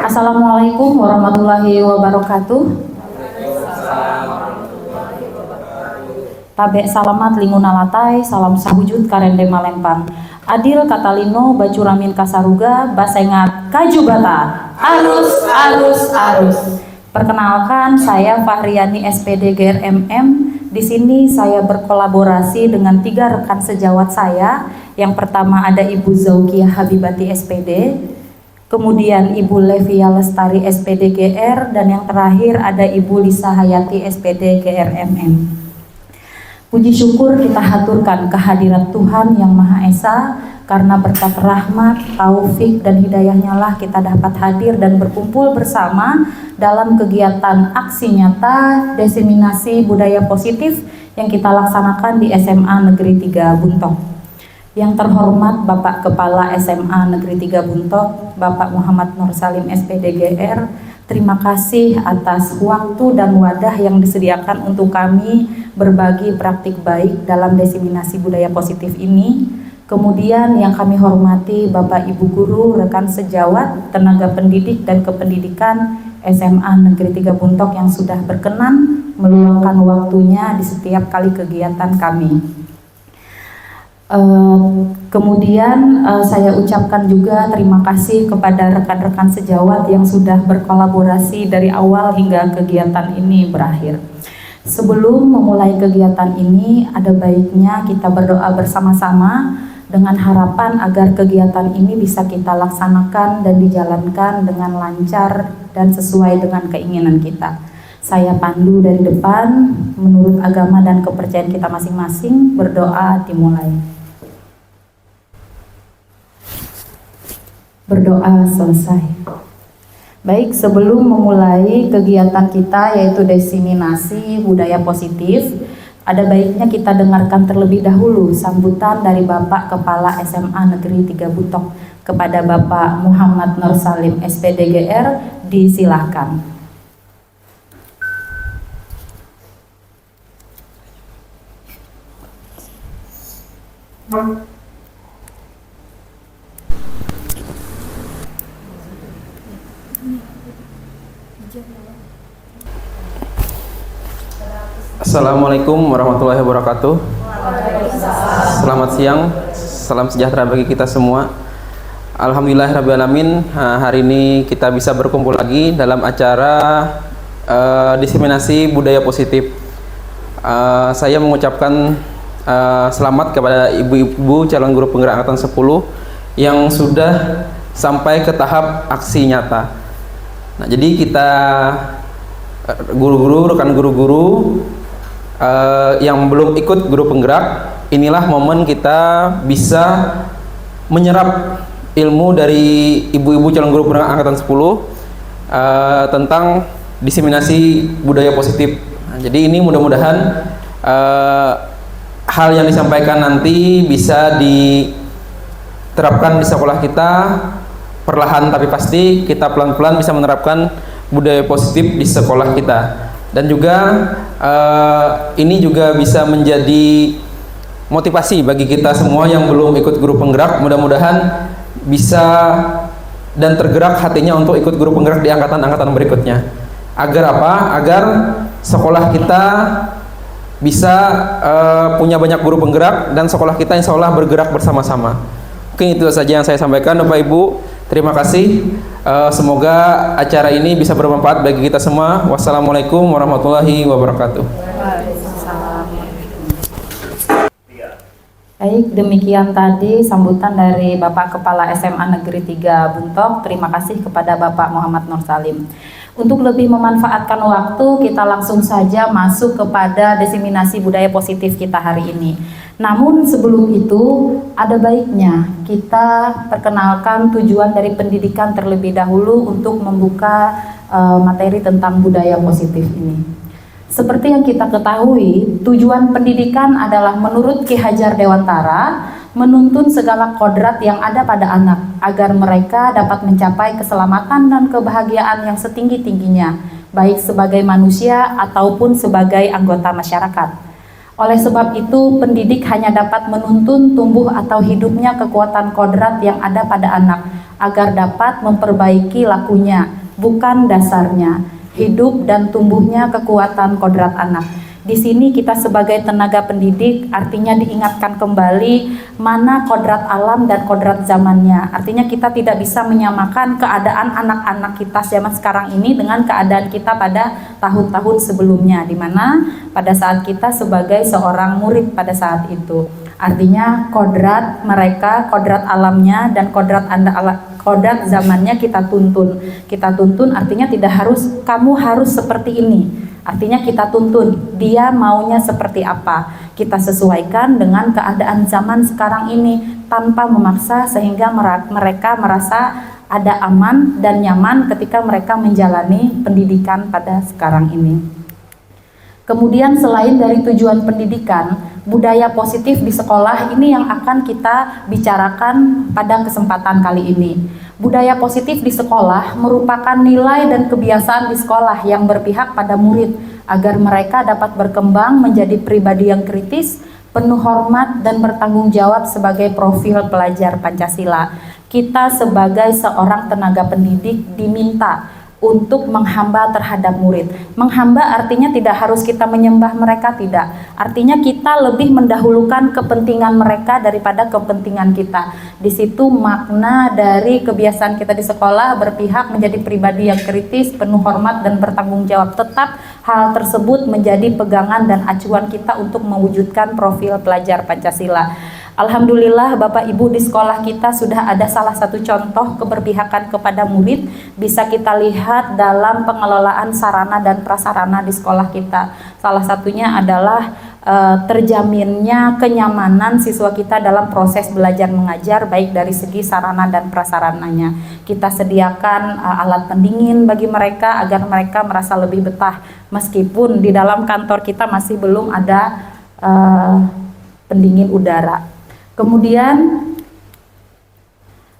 Assalamualaikum warahmatullahi wabarakatuh. Tabe salamat linguna latai, salam sahujud karende malempang. Adil katalino bacuramin kasaruga, basengat kajubata. Arus. Perkenalkan, saya Fahriani SPD GRMM. Di sini saya berkolaborasi dengan 3 rekan sejawat saya. Yang pertama ada Ibu Zaukiah Habibati SPD, kemudian Ibu Levia Lestari SPD GR, dan yang terakhir ada Ibu Lisa Hayati SPD GRMM. Puji syukur kita haturkan kehadirat Tuhan Yang Maha Esa, karena berkat rahmat, taufik, dan hidayahnya lah kita dapat hadir dan berkumpul bersama dalam kegiatan aksi nyata diseminasi budaya positif yang kita laksanakan di SMA Negeri 3 Buntok. Yang terhormat Bapak Kepala SMA Negeri 3 Buntok, Bapak Muhammad Nur Salim SPD GR, terima kasih atas waktu dan wadah yang disediakan untuk kami berbagi praktik baik dalam diseminasi budaya positif ini. Kemudian yang kami hormati Bapak Ibu Guru, rekan sejawat, tenaga pendidik dan kependidikan SMA Negeri 3 Buntok yang sudah berkenan meluangkan waktunya di setiap kali kegiatan kami. Kemudian saya ucapkan juga terima kasih kepada rekan-rekan sejawat yang sudah berkolaborasi dari awal hingga kegiatan ini berakhir. Sebelum memulai kegiatan ini, ada baiknya kita berdoa bersama-sama dengan harapan agar kegiatan ini bisa kita laksanakan dan dijalankan dengan lancar dan sesuai dengan keinginan kita. Saya pandu dari depan, menurut agama dan kepercayaan kita masing-masing. Berdoa dimulai. Berdoa selesai. Baik, sebelum memulai kegiatan kita yaitu diseminasi budaya positif, ada baiknya kita dengarkan terlebih dahulu sambutan dari Bapak Kepala SMA Negeri 3 Buntok kepada Bapak Muhammad Nur Salim SPD GR. Disilahkan. Assalamualaikum warahmatullahi wabarakatuh. Selamat siang, salam sejahtera bagi kita semua. Alhamdulillahirrabbilalamin, hari ini kita bisa berkumpul lagi dalam acara diseminasi budaya positif. Saya mengucapkan selamat kepada ibu-ibu calon guru penggerak angkatan 10 yang sudah sampai ke tahap aksi nyata. Nah, jadi kita guru-guru, rekan guru-guru yang belum ikut guru penggerak, inilah momen kita bisa menyerap ilmu dari ibu-ibu calon guru penggerak angkatan 10 tentang diseminasi budaya positif. Nah, jadi ini mudah-mudahan hal yang disampaikan nanti bisa diterapkan di sekolah kita perlahan tapi pasti. Kita pelan-pelan bisa menerapkan budaya positif di sekolah kita. Dan juga ini juga bisa menjadi motivasi bagi kita semua yang belum ikut guru penggerak. Mudah-mudahan bisa dan tergerak hatinya untuk ikut guru penggerak di angkatan-angkatan berikutnya. Agar apa? Agar sekolah kita bisa punya banyak guru penggerak dan sekolah kita insya Allah bergerak bersama-sama. Mungkin itu saja yang saya sampaikan, Bapak Ibu. Terima kasih. Semoga acara ini bisa bermanfaat bagi kita semua. Wassalamualaikum warahmatullahi wabarakatuh. Baik, demikian tadi sambutan dari Bapak Kepala SMA Negeri 3 Buntok. Terima kasih kepada Bapak Muhammad Nur Salim. Untuk lebih memanfaatkan waktu, kita langsung saja masuk kepada diseminasi budaya positif kita hari ini. Namun sebelum itu, ada baiknya kita perkenalkan tujuan dari pendidikan terlebih dahulu untuk membuka materi tentang budaya positif ini. Seperti yang kita ketahui, tujuan pendidikan adalah menurut Ki Hajar Dewantara menuntun segala kodrat yang ada pada anak agar mereka dapat mencapai keselamatan dan kebahagiaan yang setinggi-tingginya, baik sebagai manusia ataupun sebagai anggota masyarakat. Oleh sebab itu, pendidik hanya dapat menuntun tumbuh atau hidupnya kekuatan kodrat yang ada pada anak agar dapat memperbaiki lakunya, bukan dasarnya, hidup dan tumbuhnya kekuatan kodrat anak. Di sini kita sebagai tenaga pendidik artinya diingatkan kembali mana kodrat alam dan kodrat zamannya. Artinya kita tidak bisa menyamakan keadaan anak-anak kita zaman sekarang ini dengan keadaan kita pada tahun-tahun sebelumnya, di mana pada saat kita sebagai seorang murid pada saat itu. Artinya kodrat mereka, kodrat alamnya dan kodrat zamannya kita tuntun. Kita tuntun artinya tidak harus kamu harus seperti ini. Artinya kita tuntun, dia maunya seperti apa. Kita sesuaikan dengan keadaan zaman sekarang ini tanpa memaksa, sehingga mereka merasa ada aman dan nyaman ketika mereka menjalani pendidikan pada sekarang ini. Kemudian selain dari tujuan pendidikan, budaya positif di sekolah ini yang akan kita bicarakan pada kesempatan kali ini. Budaya positif di sekolah merupakan nilai dan kebiasaan di sekolah yang berpihak pada murid agar mereka dapat berkembang menjadi pribadi yang kritis, penuh hormat dan bertanggung jawab sebagai profil pelajar Pancasila. Kita sebagai seorang tenaga pendidik diminta untuk menghamba terhadap murid. Menghamba artinya tidak harus kita menyembah mereka, tidak. Artinya kita lebih mendahulukan kepentingan mereka daripada kepentingan kita. Di situ makna dari kebiasaan kita di sekolah berpihak menjadi pribadi yang kritis, penuh hormat dan bertanggung jawab. Tetap hal tersebut menjadi pegangan dan acuan kita untuk mewujudkan profil pelajar Pancasila. Alhamdulillah Bapak Ibu di sekolah kita sudah ada salah satu contoh keberpihakan kepada murid, bisa kita lihat dalam pengelolaan sarana dan prasarana di sekolah kita. Salah satunya adalah terjaminnya kenyamanan siswa kita dalam proses belajar mengajar, baik dari segi sarana dan prasarananya. Kita sediakan alat pendingin bagi mereka agar mereka merasa lebih betah, meskipun di dalam kantor kita masih belum ada pendingin udara. Kemudian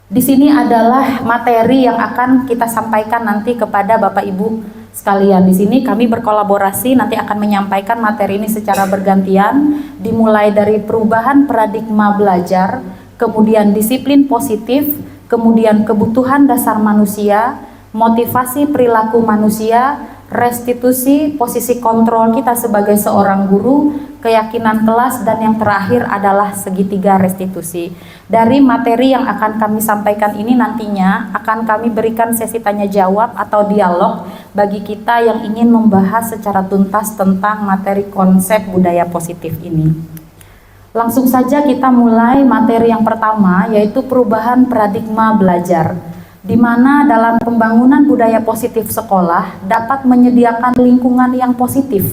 di sini adalah materi yang akan kita sampaikan nanti kepada Bapak Ibu sekalian. Di sini kami berkolaborasi, nanti akan menyampaikan materi ini secara bergantian, dimulai dari perubahan paradigma belajar, kemudian disiplin positif, kemudian kebutuhan dasar manusia, motivasi perilaku manusia, restitusi posisi kontrol kita sebagai seorang guru, keyakinan kelas, dan yang terakhir adalah segitiga restitusi. Dari materi yang akan kami sampaikan ini nantinya akan kami berikan sesi tanya jawab atau dialog bagi kita yang ingin membahas secara tuntas tentang materi konsep budaya positif ini. Langsung saja kita mulai materi yang pertama, yaitu perubahan paradigma belajar, di mana dalam pembangunan budaya positif sekolah dapat menyediakan lingkungan yang positif,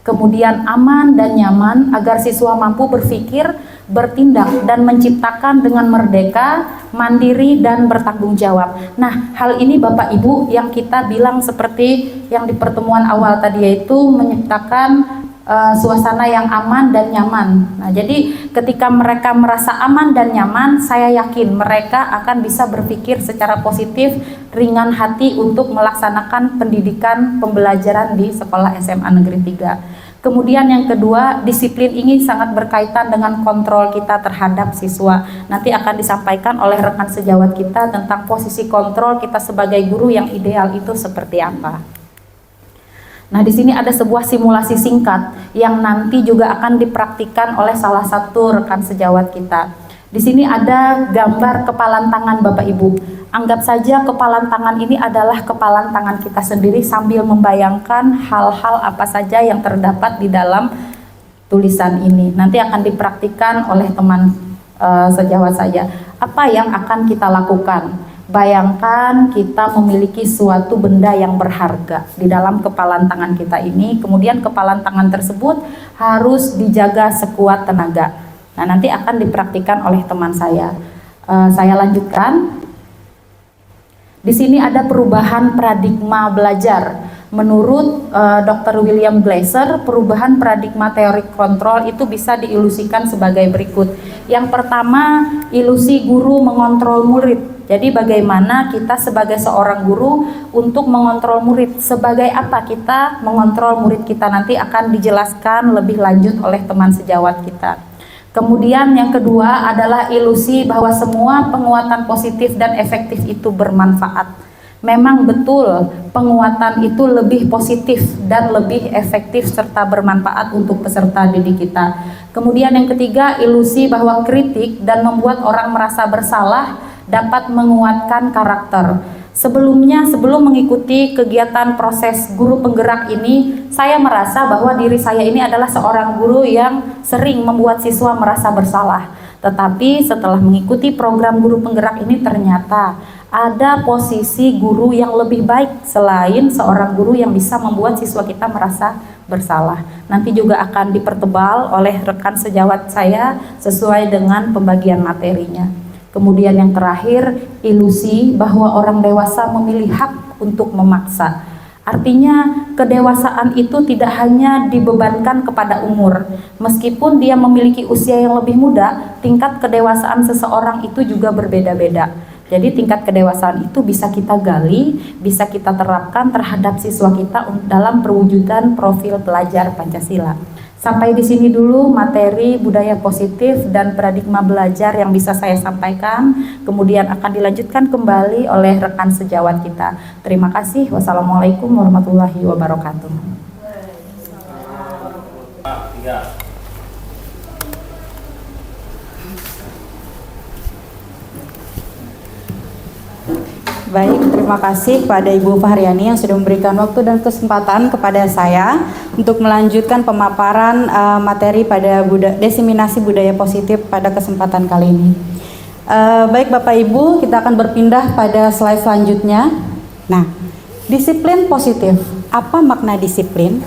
kemudian aman dan nyaman agar siswa mampu berpikir, bertindak, dan menciptakan dengan merdeka, mandiri, dan bertanggung jawab. Nah, hal ini Bapak Ibu yang kita bilang seperti yang di pertemuan awal tadi, yaitu menciptakan suasana yang aman dan nyaman. Nah, jadi ketika mereka merasa aman dan nyaman, saya yakin mereka akan bisa berpikir secara positif, ringan hati untuk melaksanakan pendidikan pembelajaran di sekolah SMA Negeri 3. Kemudian yang kedua, disiplin ini sangat berkaitan dengan kontrol kita terhadap siswa. Nanti akan disampaikan oleh rekan sejawat kita tentang posisi kontrol kita sebagai guru yang ideal itu seperti apa. Nah, di sini ada sebuah simulasi singkat yang nanti juga akan dipraktikkan oleh salah satu rekan sejawat kita. Di sini ada gambar kepalan tangan Bapak Ibu. Anggap saja kepalan tangan ini adalah kepalan tangan kita sendiri sambil membayangkan hal-hal apa saja yang terdapat di dalam tulisan ini. Nanti akan dipraktikkan oleh teman sejawat saya. Apa yang akan kita lakukan? Bayangkan kita memiliki suatu benda yang berharga di dalam kepalan tangan kita ini, kemudian kepalan tangan tersebut harus dijaga sekuat tenaga. Nah, nanti akan dipraktikkan oleh teman saya. Saya lanjutkan. Di sini ada perubahan paradigma belajar. Menurut Dr. William Glasser, perubahan paradigma teori kontrol itu bisa diilusikan sebagai berikut. Yang pertama, ilusi guru mengontrol murid. Jadi bagaimana kita sebagai seorang guru untuk mengontrol murid, sebagai apa kita mengontrol murid kita, nanti akan dijelaskan lebih lanjut oleh teman sejawat kita. Kemudian yang kedua adalah ilusi bahwa semua penguatan positif dan efektif itu bermanfaat. Memang betul penguatan itu lebih positif dan lebih efektif serta bermanfaat untuk peserta didik kita. Kemudian yang ketiga, ilusi bahwa kritik dan membuat orang merasa bersalah dapat menguatkan karakter. Sebelumnya, sebelum mengikuti kegiatan proses guru penggerak ini, saya merasa bahwa diri saya ini adalah seorang guru yang sering membuat siswa merasa bersalah. Tetapi setelah mengikuti program guru penggerak ini, ternyata ada posisi guru yang lebih baik selain seorang guru yang bisa membuat siswa kita merasa bersalah. Nanti juga akan dipertebal oleh rekan sejawat saya sesuai dengan pembagian materinya. Kemudian yang terakhir, ilusi bahwa orang dewasa memilih hak untuk memaksa. Artinya kedewasaan itu tidak hanya dibebankan kepada umur. Meskipun dia memiliki usia yang lebih muda, tingkat kedewasaan seseorang itu juga berbeda-beda. Jadi tingkat kedewasaan itu bisa kita gali, bisa kita terapkan terhadap siswa kita dalam perwujudan profil pelajar Pancasila. Sampai di sini dulu materi budaya positif dan paradigma belajar yang bisa saya sampaikan. Kemudian akan dilanjutkan kembali oleh rekan sejawat kita. Terima kasih. Wassalamualaikum warahmatullahi wabarakatuh. Baik, terima kasih kepada Ibu Fahriani yang sudah memberikan waktu dan kesempatan kepada saya untuk melanjutkan pemaparan materi pada diseminasi budaya positif pada kesempatan kali ini. Baik Bapak Ibu, kita akan berpindah pada slide selanjutnya. Nah, disiplin positif. Apa makna disiplin?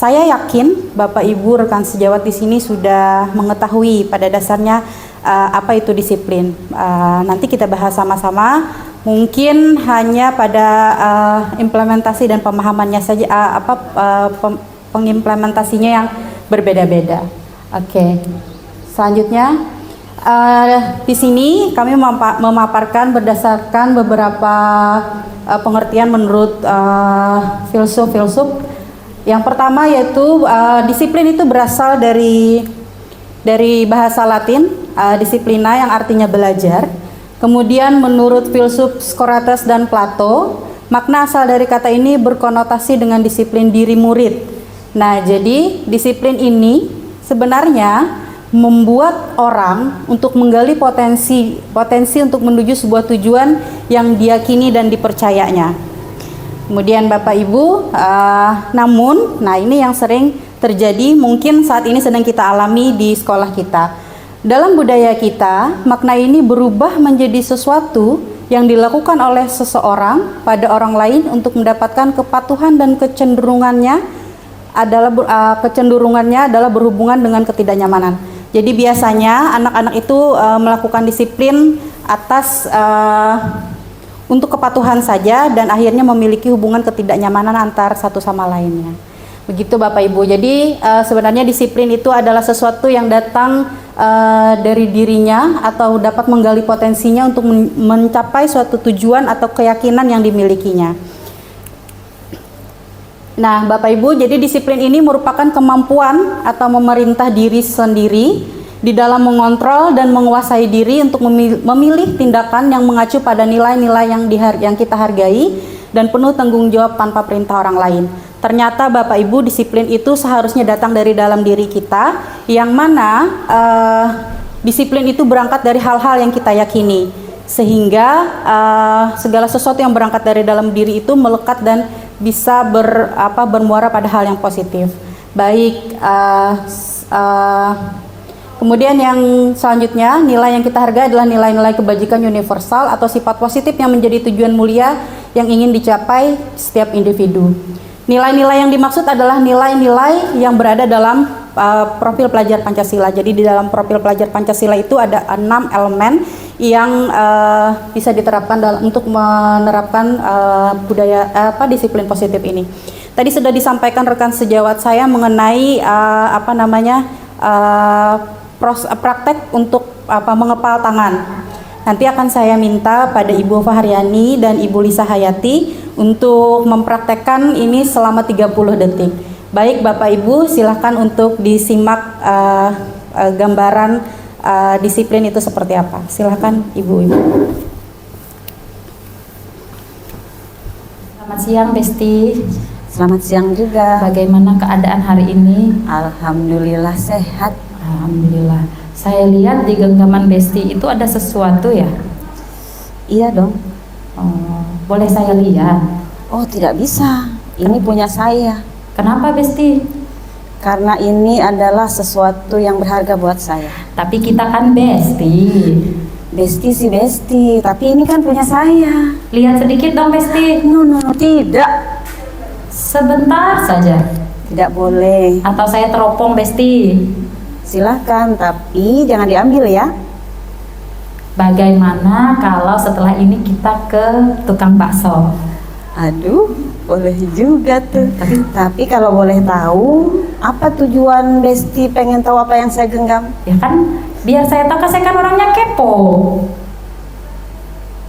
Saya yakin Bapak Ibu rekan sejawat di sini sudah mengetahui pada dasarnya apa itu disiplin. Nanti kita bahas sama-sama. Mungkin hanya pada implementasi dan pemahamannya saja, pengimplementasinya yang berbeda-beda. Oke. Selanjutnya, di sini kami memaparkan berdasarkan beberapa pengertian menurut filsuf. Yang pertama yaitu disiplin itu berasal dari bahasa Latin disiplina yang artinya belajar. Kemudian menurut filsuf Socrates dan Plato, makna asal dari kata ini berkonotasi dengan disiplin diri murid. Nah, jadi disiplin ini sebenarnya membuat orang untuk menggali potensi untuk menuju sebuah tujuan yang diyakini dan dipercayanya. Kemudian Bapak Ibu, namun, ini yang sering terjadi mungkin saat ini sedang kita alami di sekolah kita. Dalam budaya kita, makna ini berubah menjadi sesuatu yang dilakukan oleh seseorang pada orang lain untuk mendapatkan kepatuhan dan kecenderungannya adalah berhubungan dengan ketidaknyamanan. Jadi biasanya anak-anak itu melakukan disiplin atas untuk kepatuhan saja dan akhirnya memiliki hubungan ketidaknyamanan antar satu sama lainnya. Begitu Bapak Ibu. Jadi sebenarnya disiplin itu adalah sesuatu yang datang dari dirinya atau dapat menggali potensinya untuk mencapai suatu tujuan atau keyakinan yang dimilikinya. Nah, Bapak Ibu, jadi disiplin ini merupakan kemampuan atau memerintah diri sendiri di dalam mengontrol dan menguasai diri untuk memilih tindakan yang mengacu pada nilai-nilai yang kita hargai dan penuh tanggung jawab tanpa perintah orang lain. Ternyata Bapak Ibu, disiplin itu seharusnya datang dari dalam diri kita, yang mana disiplin itu berangkat dari hal-hal yang kita yakini, sehingga segala sesuatu yang berangkat dari dalam diri itu melekat dan bisa bermuara pada hal yang positif. Baik, kemudian yang selanjutnya, nilai yang kita hargai adalah nilai-nilai kebajikan universal atau sifat positif yang menjadi tujuan mulia yang ingin dicapai setiap individu. Nilai-nilai yang dimaksud adalah nilai-nilai yang berada dalam profil pelajar Pancasila. Jadi di dalam profil pelajar Pancasila itu ada 6 elemen yang bisa diterapkan untuk menerapkan disiplin positif ini. Tadi sudah disampaikan rekan sejawat saya mengenai praktek untuk mengepal tangan. Nanti akan saya minta pada Ibu Fahriani dan Ibu Lisa Hayati untuk mempraktekkan ini selama 30 detik. Baik Bapak Ibu, silahkan untuk disimak gambaran disiplin itu seperti apa. Silahkan Ibu-Ibu. Selamat siang Besti. Selamat siang juga. Bagaimana keadaan hari ini? Alhamdulillah sehat. Alhamdulillah. Saya lihat di genggaman Besti itu ada sesuatu ya? Iya dong. Oh, boleh saya lihat? Oh, tidak bisa. Ini punya saya. Kenapa Besti? Karena ini adalah sesuatu yang berharga buat saya. Tapi kita kan Besti. Besti sih besti, tapi ini kan punya saya. Lihat sedikit dong Besti. No, tidak. Sebentar saja. Tidak boleh. Atau saya teropong Besti. Silahkan, tapi jangan diambil ya. Bagaimana kalau setelah ini kita ke tukang bakso? Aduh, boleh juga tuh. Tapi kalau boleh tahu, apa tujuan besti pengen tahu apa yang saya genggam? Ya kan, biar saya tahu, saya kan orangnya kepo.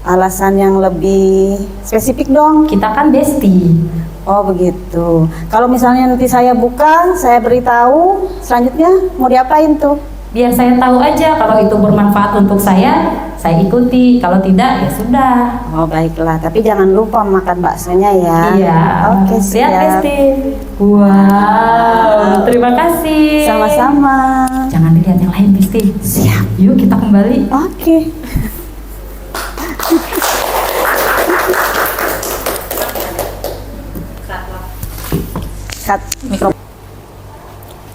Alasan yang lebih spesifik dong. Kita kan Besti. Oh begitu. Kalau misalnya nanti saya buka, saya beritahu, selanjutnya mau diapain tuh? Biar saya tahu aja, kalau itu bermanfaat untuk saya ikuti. Kalau tidak, ya sudah. Oh baiklah, tapi jangan lupa makan baksonya ya. Iya. Oke, Lihat siap. Besti. Wow, terima kasih. Sama-sama. Jangan dilihat yang lain Besti. Siap. Yuk kita kembali. Oke. Cut.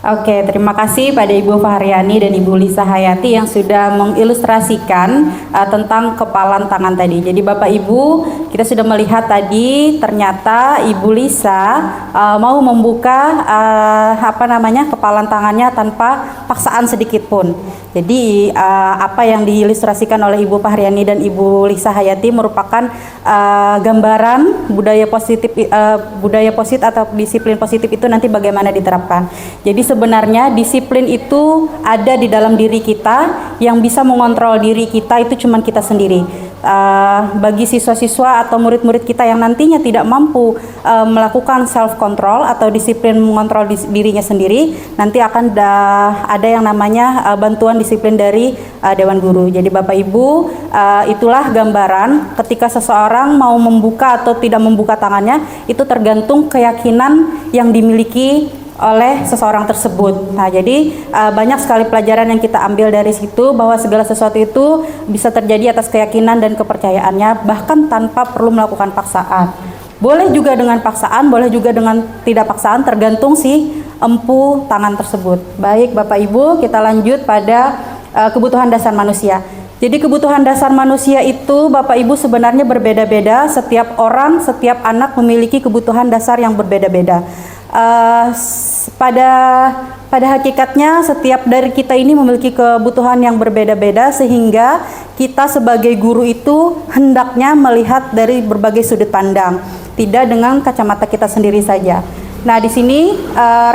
Oke, terima kasih pada Ibu Fahriani dan Ibu Lisa Hayati yang sudah mengilustrasikan tentang kepalan tangan tadi. Jadi Bapak Ibu, kita sudah melihat tadi ternyata Ibu Lisa mau membuka kepalan tangannya tanpa paksaan sedikit pun. Jadi apa yang diilustrasikan oleh Ibu Fahriani dan Ibu Lisa Hayati merupakan gambaran budaya positif atau disiplin positif itu nanti bagaimana diterapkan. Jadi sebenarnya disiplin itu ada di dalam diri kita, yang bisa mengontrol diri kita itu cuma kita sendiri. Bagi siswa-siswa atau murid-murid kita yang nantinya tidak mampu melakukan self control atau disiplin mengontrol dirinya sendiri, nanti akan ada yang namanya bantuan disiplin dari Dewan Guru. Jadi Bapak Ibu, itulah gambaran ketika seseorang mau membuka atau tidak membuka tangannya, itu tergantung keyakinan yang dimiliki oleh seseorang tersebut. Nah, jadi banyak sekali pelajaran yang kita ambil dari situ, bahwa segala sesuatu itu bisa terjadi atas keyakinan dan kepercayaannya, bahkan tanpa perlu melakukan paksaan. Boleh juga dengan paksaan, boleh juga dengan tidak paksaan, tergantung si empu tangan tersebut. Baik Bapak Ibu, kita lanjut pada kebutuhan dasar manusia. Jadi kebutuhan dasar manusia itu Bapak Ibu sebenarnya berbeda-beda. Setiap orang, setiap anak memiliki kebutuhan dasar yang berbeda-beda. Pada hakikatnya setiap dari kita ini memiliki kebutuhan yang berbeda-beda, sehingga kita sebagai guru itu hendaknya melihat dari berbagai sudut pandang, tidak dengan kacamata kita sendiri saja. Nah, di sini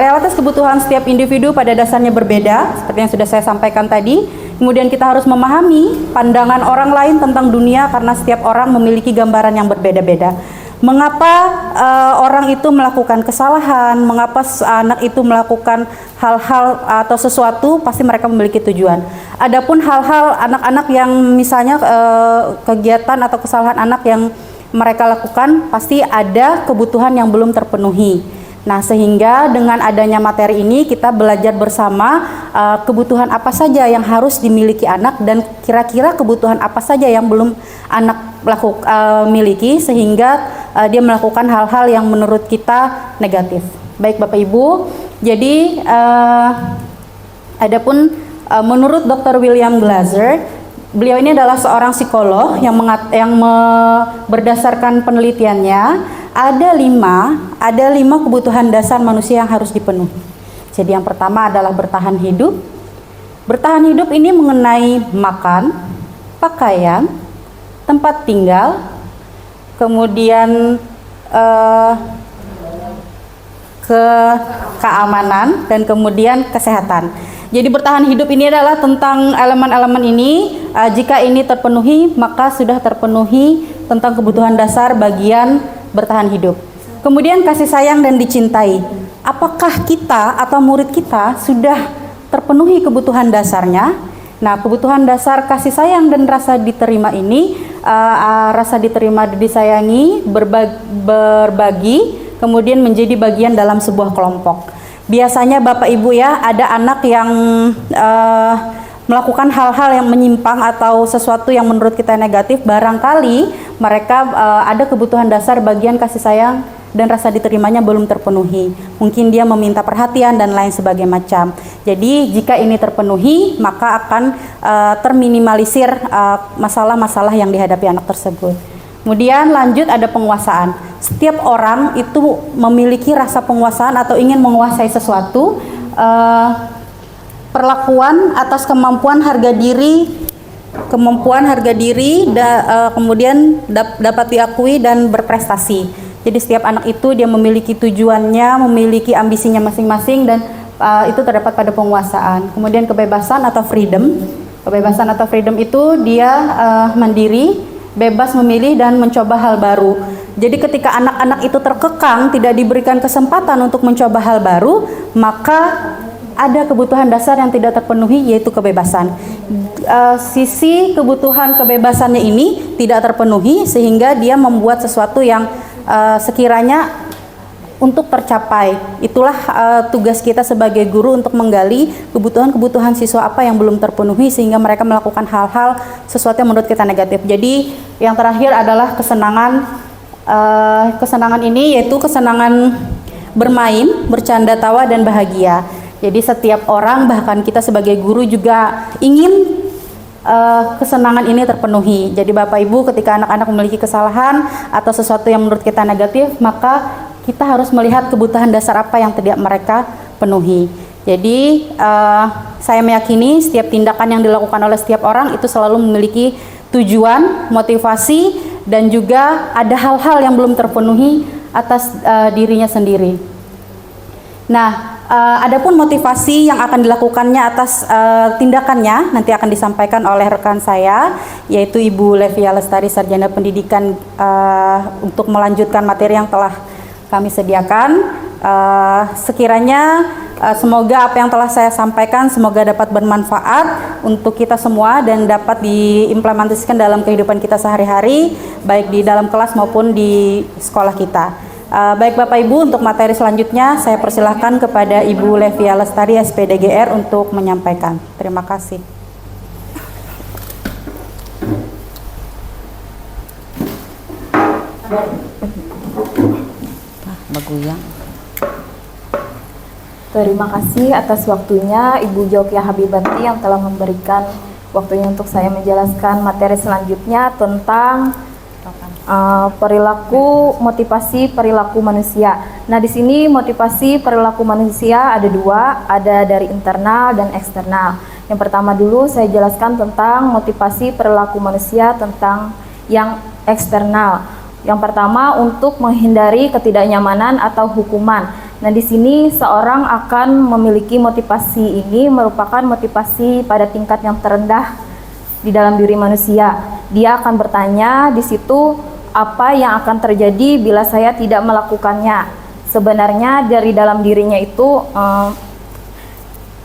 realitas kebutuhan setiap individu pada dasarnya berbeda, seperti yang sudah saya sampaikan tadi. Kemudian kita harus memahami pandangan orang lain tentang dunia, karena setiap orang memiliki gambaran yang berbeda-beda. Mengapa orang itu melakukan kesalahan, mengapa anak itu melakukan hal-hal atau sesuatu, pasti mereka memiliki tujuan. Adapun hal-hal anak-anak yang misalnya kegiatan atau kesalahan anak yang mereka lakukan, pasti ada kebutuhan yang belum terpenuhi. Nah, sehingga dengan adanya materi ini kita belajar bersama kebutuhan apa saja yang harus dimiliki anak, dan kira-kira kebutuhan apa saja yang belum anak miliki, sehingga dia melakukan hal-hal yang menurut kita negatif. Baik Bapak Ibu, jadi adapun menurut Dr. William Glasser, beliau ini adalah seorang psikolog yang berdasarkan penelitiannya ada lima kebutuhan dasar manusia yang harus dipenuhi. Jadi yang pertama adalah bertahan hidup. Bertahan hidup ini mengenai makan, pakaian, tempat tinggal, kemudian keamanan, dan kemudian kesehatan. Jadi bertahan hidup ini adalah tentang elemen-elemen ini. Jika ini terpenuhi, maka sudah terpenuhi tentang kebutuhan dasar bagian bertahan hidup. Kemudian kasih sayang dan dicintai. apakah kita atau murid kita sudah terpenuhi kebutuhan dasarnya? Nah, kebutuhan dasar kasih sayang dan rasa diterima ini, rasa diterima, disayangi, berbagi, kemudian menjadi bagian dalam sebuah kelompok. Biasanya Bapak Ibu ya, ada anak yang melakukan hal-hal yang menyimpang atau sesuatu yang menurut kita negatif, barangkali mereka ada kebutuhan dasar bagian kasih sayang dan rasa diterimanya belum terpenuhi. Mungkin dia meminta perhatian dan lain sebagainya macam. Jadi jika ini terpenuhi, maka akan terminimalisir masalah-masalah yang dihadapi anak tersebut. Kemudian lanjut ada penguasaan. Setiap orang itu memiliki rasa penguasaan atau ingin menguasai sesuatu. Perlakuan atas kemampuan harga diri, kemudian dapat diakui dan berprestasi. Jadi setiap anak itu dia memiliki tujuannya, memiliki ambisinya masing-masing, dan itu terdapat pada penguasaan. Kemudian kebebasan atau freedom. Kebebasan atau freedom itu dia mandiri, bebas memilih dan mencoba hal baru. Jadi ketika anak-anak itu terkekang, tidak diberikan kesempatan untuk mencoba hal baru, maka ada kebutuhan dasar yang tidak terpenuhi, yaitu kebebasan. Sisi kebutuhan kebebasannya ini tidak terpenuhi sehingga dia membuat sesuatu yang sekiranya untuk tercapai. Itulah tugas kita sebagai guru untuk menggali kebutuhan-kebutuhan siswa apa yang belum terpenuhi sehingga mereka melakukan hal-hal sesuatu yang menurut kita negatif. Jadi yang terakhir adalah kesenangan. Kesenangan ini yaitu kesenangan bermain, bercanda, tawa, dan bahagia. Jadi setiap orang, bahkan kita sebagai guru juga ingin kesenangan ini terpenuhi. Jadi Bapak Ibu, ketika anak-anak memiliki kesalahan atau sesuatu yang menurut kita negatif, maka kita harus melihat kebutuhan dasar apa yang tidak mereka penuhi. Jadi saya meyakini setiap tindakan yang dilakukan oleh setiap orang itu selalu memiliki tujuan, motivasi, dan juga ada hal-hal yang belum terpenuhi atas dirinya sendiri. Nah, adapun motivasi yang akan dilakukannya atas tindakannya nanti akan disampaikan oleh rekan saya, yaitu Ibu Levia Lestari, Sarjana Pendidikan, untuk melanjutkan materi yang telah kami sediakan. Sekiranya semoga apa yang telah saya sampaikan semoga dapat bermanfaat untuk kita semua dan dapat diimplementasikan dalam kehidupan kita sehari-hari, baik di dalam kelas maupun di sekolah kita. Baik Bapak Ibu, untuk materi selanjutnya saya persilahkan kepada Ibu Levia Lestari, SPDGR, untuk menyampaikan. Terima kasih. Terima kasih atas waktunya Ibu Jokia Habibanti yang telah memberikan waktunya untuk saya menjelaskan materi selanjutnya tentang motivasi perilaku manusia. Nah, di sini motivasi perilaku manusia ada dua, ada dari internal dan eksternal. Yang pertama dulu saya jelaskan tentang motivasi perilaku manusia tentang yang eksternal. Yang pertama untuk menghindari ketidaknyamanan atau hukuman. Nah, di sini seorang akan memiliki motivasi ini merupakan motivasi pada tingkat yang terendah di dalam diri manusia. Dia akan bertanya di situ, apa yang akan terjadi bila saya tidak melakukannya? Sebenarnya dari dalam dirinya itu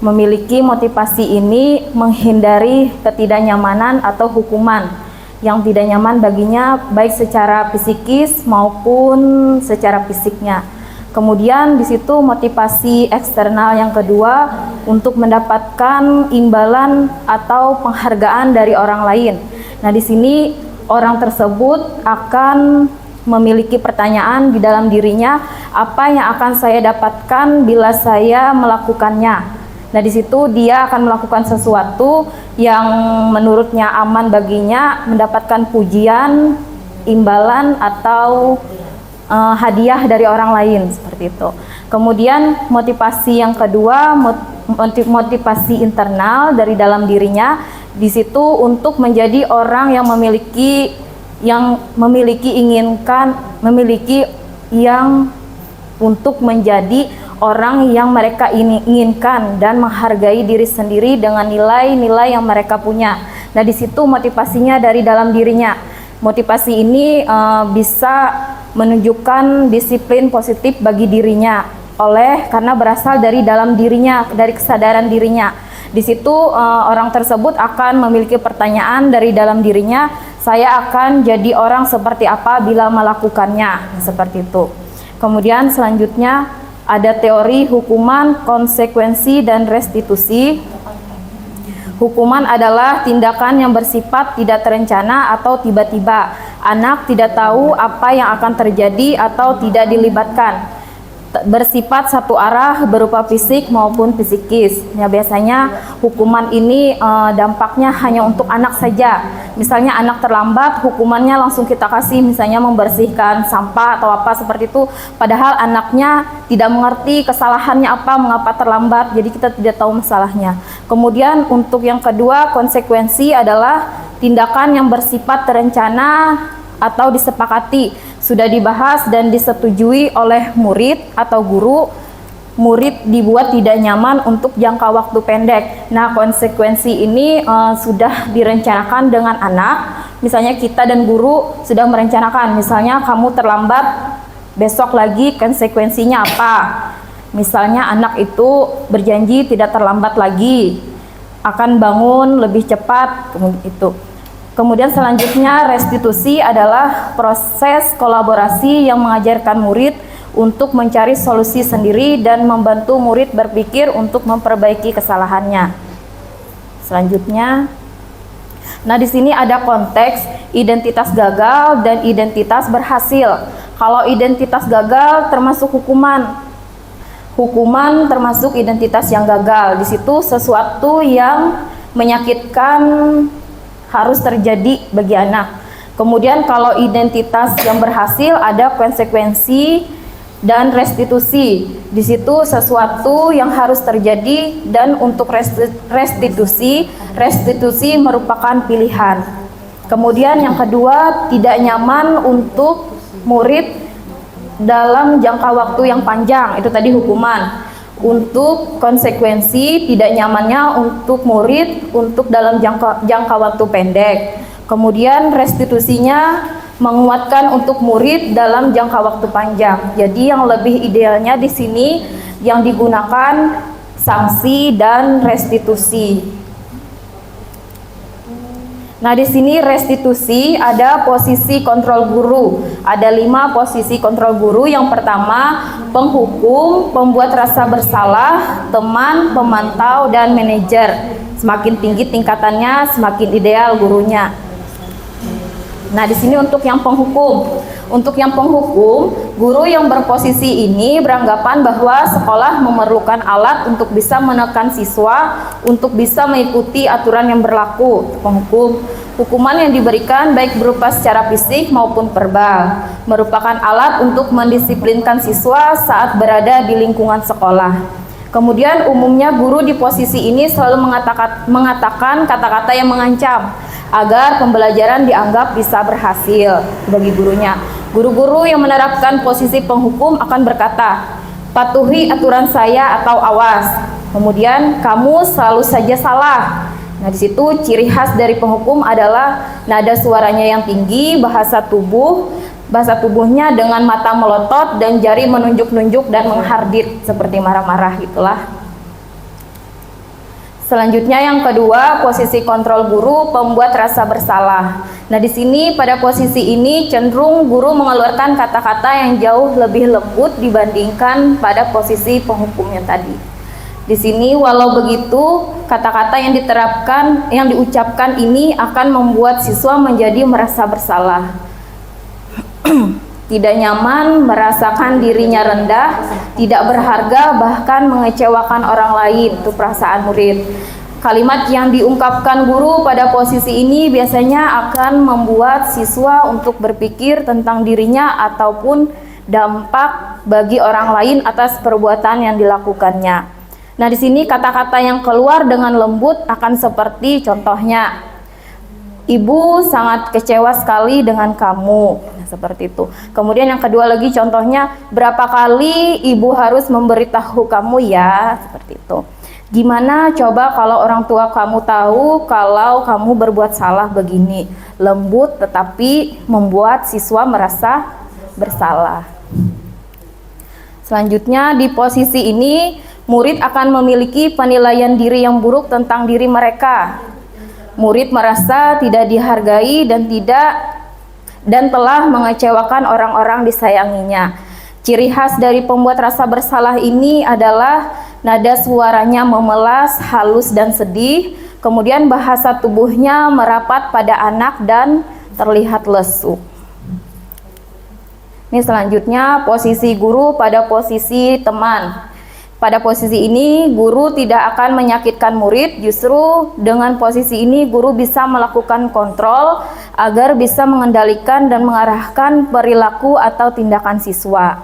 memiliki motivasi ini menghindari ketidaknyamanan atau hukuman yang tidak nyaman baginya, baik secara psikis maupun secara fisiknya. Kemudian di situ motivasi eksternal yang kedua untuk mendapatkan imbalan atau penghargaan dari orang lain. Nah, di sini orang tersebut akan memiliki pertanyaan di dalam dirinya, apa yang akan saya dapatkan bila saya melakukannya. Nah, di situ dia akan melakukan sesuatu yang menurutnya aman baginya, mendapatkan pujian, imbalan atau hadiah dari orang lain, seperti itu. Kemudian motivasi yang kedua, motivasi internal dari dalam dirinya, di situ untuk menjadi orang yang memiliki untuk menjadi orang yang mereka inginkan dan menghargai diri sendiri dengan nilai-nilai yang mereka punya. Nah, di situ motivasinya dari dalam dirinya. Motivasi ini bisa menunjukkan disiplin positif bagi dirinya. karena berasal dari dalam dirinya, dari kesadaran dirinya. Di situ orang tersebut akan memiliki pertanyaan dari dalam dirinya, saya akan jadi orang seperti apa bila melakukannya, seperti itu. Kemudian selanjutnya ada teori hukuman, konsekuensi, dan restitusi. Hukuman adalah tindakan yang bersifat tidak terencana atau tiba-tiba. Anak tidak tahu apa yang akan terjadi atau tidak dilibatkan. Bersifat satu arah berupa fisik maupun psikis. Ya, biasanya hukuman ini dampaknya hanya untuk anak saja. Misalnya anak terlambat, hukumannya langsung kita kasih, misalnya membersihkan sampah atau apa seperti itu. Padahal anaknya tidak mengerti kesalahannya apa, mengapa terlambat, jadi kita tidak tahu masalahnya. Kemudian untuk yang kedua, konsekuensi adalah tindakan yang bersifat terencana atau disepakati, sudah dibahas dan disetujui oleh murid atau guru. Murid dibuat tidak nyaman untuk jangka waktu pendek. Nah, konsekuensi ini sudah direncanakan dengan anak. Misalnya kita dan guru sudah merencanakan, misalnya kamu terlambat besok lagi, konsekuensinya apa? Misalnya anak itu berjanji tidak terlambat lagi, akan bangun lebih cepat, itu. Kemudian selanjutnya restitusi adalah proses kolaborasi yang mengajarkan murid untuk mencari solusi sendiri dan membantu murid berpikir untuk memperbaiki kesalahannya. Selanjutnya, nah di sini ada konteks identitas gagal dan identitas berhasil. Kalau identitas gagal termasuk hukuman. Hukuman termasuk identitas yang gagal. Di situ sesuatu yang menyakitkan harus terjadi bagi anak. Kemudian kalau identitas yang berhasil ada konsekuensi dan restitusi. Di situ sesuatu yang harus terjadi, dan untuk restitusi merupakan pilihan. Kemudian yang kedua, tidak nyaman untuk murid dalam jangka waktu yang panjang, itu tadi hukuman. Untuk konsekuensi, tidak nyamannya untuk murid untuk dalam jangka waktu pendek. Kemudian restitusinya menguatkan untuk murid dalam jangka waktu panjang. Jadi yang lebih idealnya di sini yang digunakan sanksi dan restitusi. Nah, di sini restitusi ada posisi kontrol guru. Ada 5 posisi kontrol guru. Yang pertama, penghukum, pembuat rasa bersalah, teman, pemantau, dan manajer. Semakin tinggi tingkatannya, semakin ideal gurunya. Nah, di sini untuk yang penghukum. Untuk yang penghukum, guru yang berposisi ini beranggapan bahwa sekolah memerlukan alat untuk bisa menekan siswa untuk bisa mengikuti aturan yang berlaku. Penghukum, hukuman yang diberikan baik berupa secara fisik maupun verbal, merupakan alat untuk mendisiplinkan siswa saat berada di lingkungan sekolah. Kemudian umumnya guru di posisi ini selalu mengatakan kata-kata yang mengancam agar pembelajaran dianggap bisa berhasil bagi gurunya. Guru-guru yang menerapkan posisi penghukum akan berkata, patuhi aturan saya atau awas. Kemudian kamu selalu saja salah. Nah, di situ ciri khas dari penghukum adalah nada suaranya yang tinggi, bahasa tubuhnya dengan mata melotot dan jari menunjuk-nunjuk dan menghardit seperti marah-marah itulah. Selanjutnya yang kedua, posisi kontrol guru, pembuat rasa bersalah. Nah, di sini pada posisi ini cenderung guru mengeluarkan kata-kata yang jauh lebih lembut dibandingkan pada posisi penghukum yang tadi. Di sini walau begitu, kata-kata yang diterapkan, yang diucapkan ini akan membuat siswa menjadi merasa bersalah. Tidak nyaman, merasakan dirinya rendah, tidak berharga, bahkan mengecewakan orang lain. Itu perasaan murid. Kalimat yang diungkapkan guru pada posisi ini biasanya akan membuat siswa untuk berpikir tentang dirinya ataupun dampak bagi orang lain atas perbuatan yang dilakukannya. Nah, di sini kata-kata yang keluar dengan lembut akan seperti contohnya, ibu sangat kecewa sekali dengan kamu. Seperti itu. Kemudian yang kedua lagi contohnya, berapa kali ibu harus memberitahu kamu ya, seperti itu. Gimana coba kalau orang tua kamu tahu kalau kamu berbuat salah begini. Lembut tetapi membuat siswa merasa bersalah. Selanjutnya, di posisi ini murid akan memiliki penilaian diri yang buruk tentang diri mereka. Murid merasa tidak dihargai dan telah mengecewakan orang-orang disayanginya. Ciri khas dari pembuat rasa bersalah ini adalah nada suaranya memelas, halus dan sedih. Kemudian bahasa tubuhnya merapat pada anak dan terlihat lesu. Ini selanjutnya posisi guru pada posisi teman. Pada posisi ini guru tidak akan menyakitkan murid, justru dengan posisi ini guru bisa melakukan kontrol agar bisa mengendalikan dan mengarahkan perilaku atau tindakan siswa.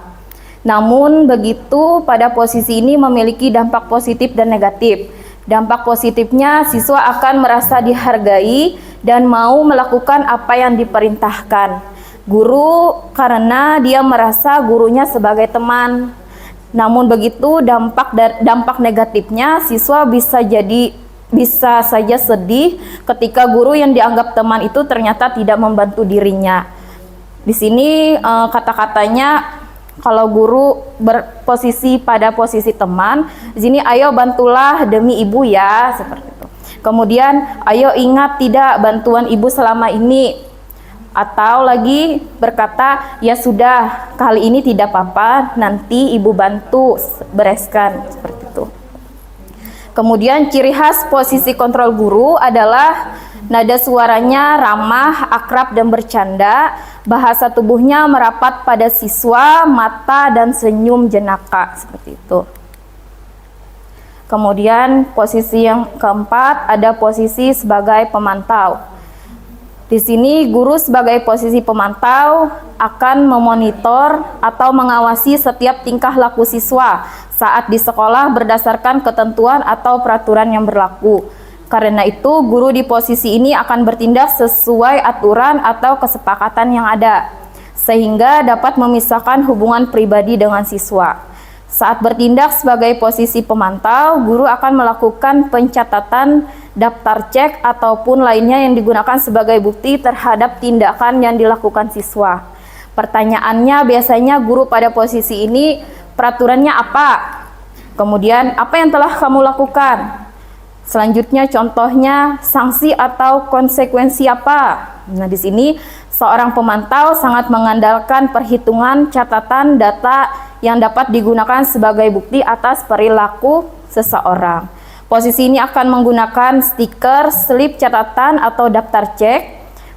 Namun begitu, pada posisi ini memiliki dampak positif dan negatif. Dampak positifnya, siswa akan merasa dihargai dan mau melakukan apa yang diperintahkan guru karena dia merasa gurunya sebagai teman. Namun begitu, dampak negatifnya, siswa bisa saja sedih ketika guru yang dianggap teman itu ternyata tidak membantu dirinya. Di sini kata-katanya, kalau guru berposisi pada posisi teman, di sini ayo bantulah demi ibu ya, seperti itu. Kemudian ayo ingat tidak bantuan ibu selama ini. Atau lagi berkata, ya sudah, kali ini tidak apa-apa, nanti ibu bantu bereskan, seperti itu. Kemudian ciri khas posisi kontrol guru adalah nada suaranya ramah, akrab dan bercanda. Bahasa tubuhnya merapat pada siswa, mata dan senyum jenaka, seperti itu. Kemudian posisi yang keempat ada posisi sebagai pemantau. Di sini guru sebagai posisi pemantau akan memonitor atau mengawasi setiap tingkah laku siswa saat di sekolah berdasarkan ketentuan atau peraturan yang berlaku. Karena itu, guru di posisi ini akan bertindak sesuai aturan atau kesepakatan yang ada, sehingga dapat memisahkan hubungan pribadi dengan siswa. Saat bertindak sebagai posisi pemantau, guru akan melakukan pencatatan daftar cek ataupun lainnya yang digunakan sebagai bukti terhadap tindakan yang dilakukan siswa. Pertanyaannya biasanya guru pada posisi ini peraturannya apa? Kemudian apa yang telah kamu lakukan? Selanjutnya contohnya sanksi atau konsekuensi apa? Nah, di sini seorang pemantau sangat mengandalkan perhitungan catatan data yang dapat digunakan sebagai bukti atas perilaku seseorang. Posisi ini akan menggunakan stiker, slip catatan atau daftar cek.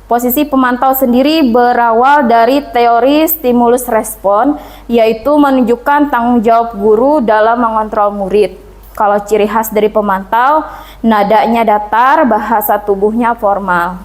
Posisi pemantau sendiri berawal dari teori stimulus respon, yaitu menunjukkan tanggung jawab guru dalam mengontrol murid. Kalau ciri khas dari pemantau, nadanya datar, bahasa tubuhnya formal.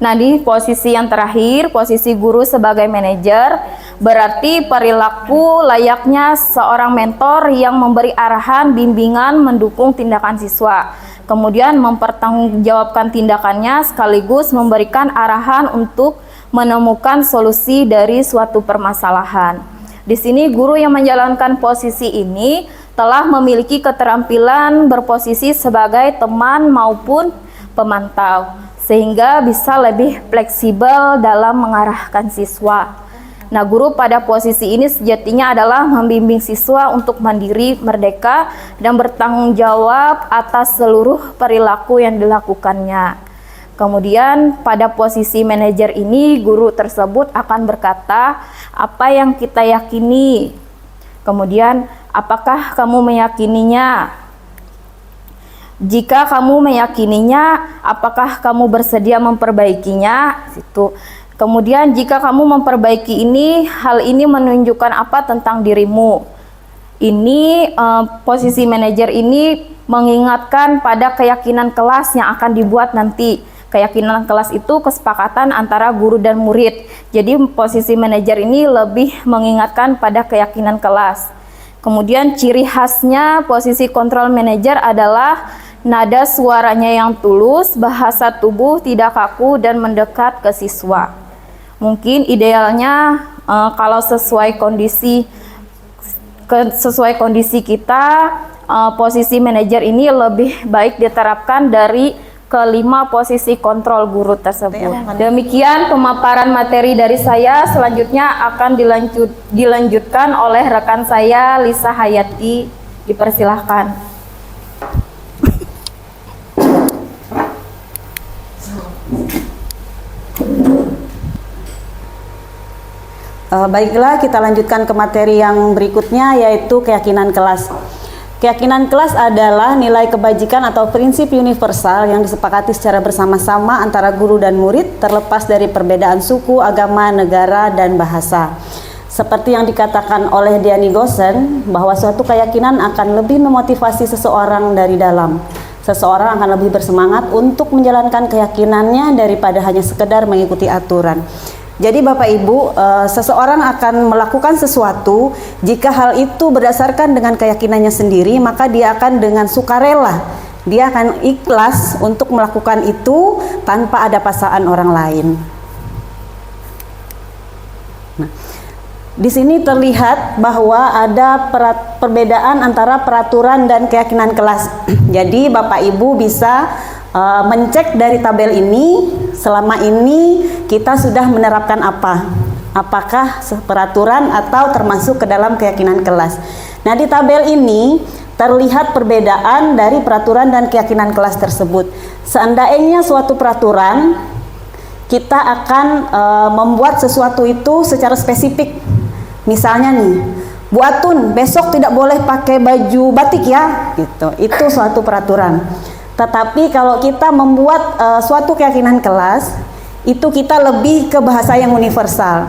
Nah, di posisi yang terakhir, posisi guru sebagai manajer, berarti perilaku layaknya seorang mentor yang memberi arahan, bimbingan, mendukung tindakan siswa. Kemudian mempertanggungjawabkan tindakannya sekaligus memberikan arahan untuk menemukan solusi dari suatu permasalahan. Di sini guru yang menjalankan posisi ini telah memiliki keterampilan berposisi sebagai teman maupun pemantau, sehingga bisa lebih fleksibel dalam mengarahkan siswa. Nah, guru pada posisi ini sejatinya adalah membimbing siswa untuk mandiri, merdeka, dan bertanggung jawab atas seluruh perilaku yang dilakukannya. Kemudian pada posisi manajer ini, guru tersebut akan berkata, apa yang kita yakini? Kemudian, apakah kamu meyakininya? Jika kamu meyakininya, apakah kamu bersedia memperbaikinya? Situ. Kemudian jika kamu memperbaiki ini, hal ini menunjukkan apa tentang dirimu? Ini posisi manajer ini mengingatkan pada keyakinan kelas yang akan dibuat nanti. Keyakinan kelas itu kesepakatan antara guru dan murid. Jadi posisi manajer ini lebih mengingatkan pada keyakinan kelas. Kemudian ciri khasnya posisi kontrol manajer adalah nada suaranya yang tulus, bahasa tubuh tidak kaku dan mendekat ke siswa. Mungkin idealnya kalau sesuai kondisi kita, posisi manajer ini lebih baik diterapkan dari kelima posisi kontrol guru tersebut. Demikian pemaparan materi dari saya. Selanjutnya akan dilanjutkan oleh rekan saya Lisa Hayati. Dipersilahkan. Baiklah, kita lanjutkan ke materi yang berikutnya, yaitu keyakinan kelas. Keyakinan kelas adalah nilai kebajikan atau prinsip universal yang disepakati secara bersama-sama antara guru dan murid, terlepas dari perbedaan suku, agama, negara, dan bahasa. Seperti yang dikatakan oleh Diani Gosen, bahwa suatu keyakinan akan lebih memotivasi seseorang dari dalam. Seseorang akan lebih bersemangat untuk menjalankan keyakinannya daripada hanya sekedar mengikuti aturan. Jadi Bapak Ibu, seseorang akan melakukan sesuatu jika hal itu berdasarkan dengan keyakinannya sendiri, maka dia akan dengan sukarela, dia akan ikhlas untuk melakukan itu tanpa ada paksaan orang lain. Nah, di sini terlihat bahwa ada perbedaan antara peraturan dan keyakinan kelas. Jadi Bapak Ibu bisa mencek dari tabel ini, selama ini kita sudah menerapkan apa, apakah peraturan atau termasuk ke dalam keyakinan kelas. Nah, di tabel ini terlihat perbedaan dari peraturan dan keyakinan kelas tersebut. Seandainya suatu peraturan, kita akan membuat sesuatu itu secara spesifik. Misalnya nih, Bu Atun besok tidak boleh pakai baju batik ya, gitu. Itu suatu peraturan. Tetapi kalau kita membuat suatu keyakinan kelas, itu kita lebih ke bahasa yang universal.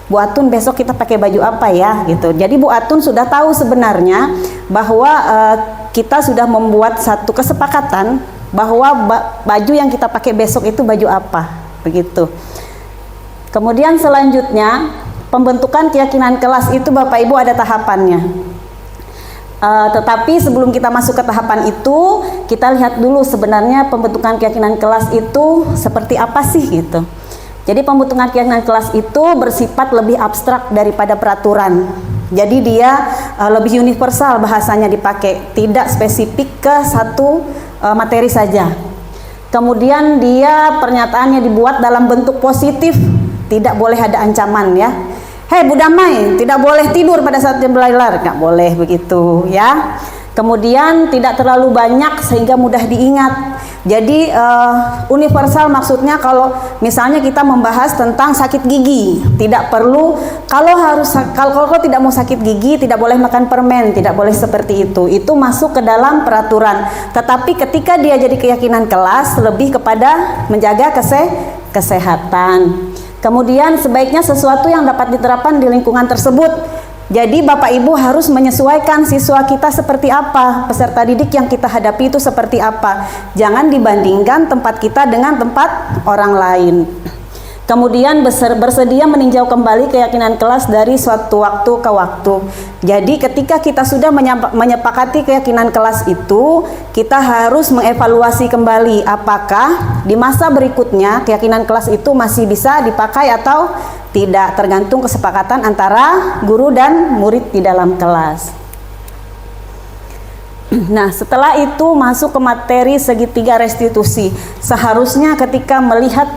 Bu Atun besok kita pakai baju apa ya, gitu. Jadi Bu Atun sudah tahu sebenarnya bahwa kita sudah membuat satu kesepakatan bahwa baju yang kita pakai besok itu baju apa, begitu. Kemudian selanjutnya, pembentukan keyakinan kelas itu Bapak Ibu ada tahapannya. Tetapi sebelum kita masuk ke tahapan itu, kita lihat dulu sebenarnya pembentukan keyakinan kelas itu seperti apa sih, gitu. Jadi pembentukan keyakinan kelas itu bersifat lebih abstrak daripada peraturan. Jadi dia lebih universal bahasanya dipakai, tidak spesifik ke satu materi saja. Kemudian dia pernyataannya dibuat dalam bentuk positif, tidak boleh ada ancaman ya. Hei Bu Damai, tidak boleh tidur pada saat jam belajar, nggak boleh begitu ya. Kemudian tidak terlalu banyak sehingga mudah diingat. Jadi universal maksudnya kalau misalnya kita membahas tentang sakit gigi, tidak perlu kalau tidak mau sakit gigi tidak boleh makan permen, tidak boleh seperti itu. Itu masuk ke dalam peraturan. Tetapi ketika dia jadi keyakinan kelas, lebih kepada menjaga kesehatan. Kemudian sebaiknya sesuatu yang dapat diterapkan di lingkungan tersebut. Jadi Bapak Ibu harus menyesuaikan siswa kita seperti apa, peserta didik yang kita hadapi itu seperti apa. Jangan dibandingkan tempat kita dengan tempat orang lain. Kemudian bersedia meninjau kembali keyakinan kelas dari suatu waktu ke waktu. Jadi ketika kita sudah menyepakati keyakinan kelas itu, kita harus mengevaluasi kembali apakah di masa berikutnya keyakinan kelas itu masih bisa dipakai atau tidak, tergantung kesepakatan antara guru dan murid di dalam kelas. Nah, setelah itu masuk ke materi segitiga restitusi. Seharusnya ketika melihat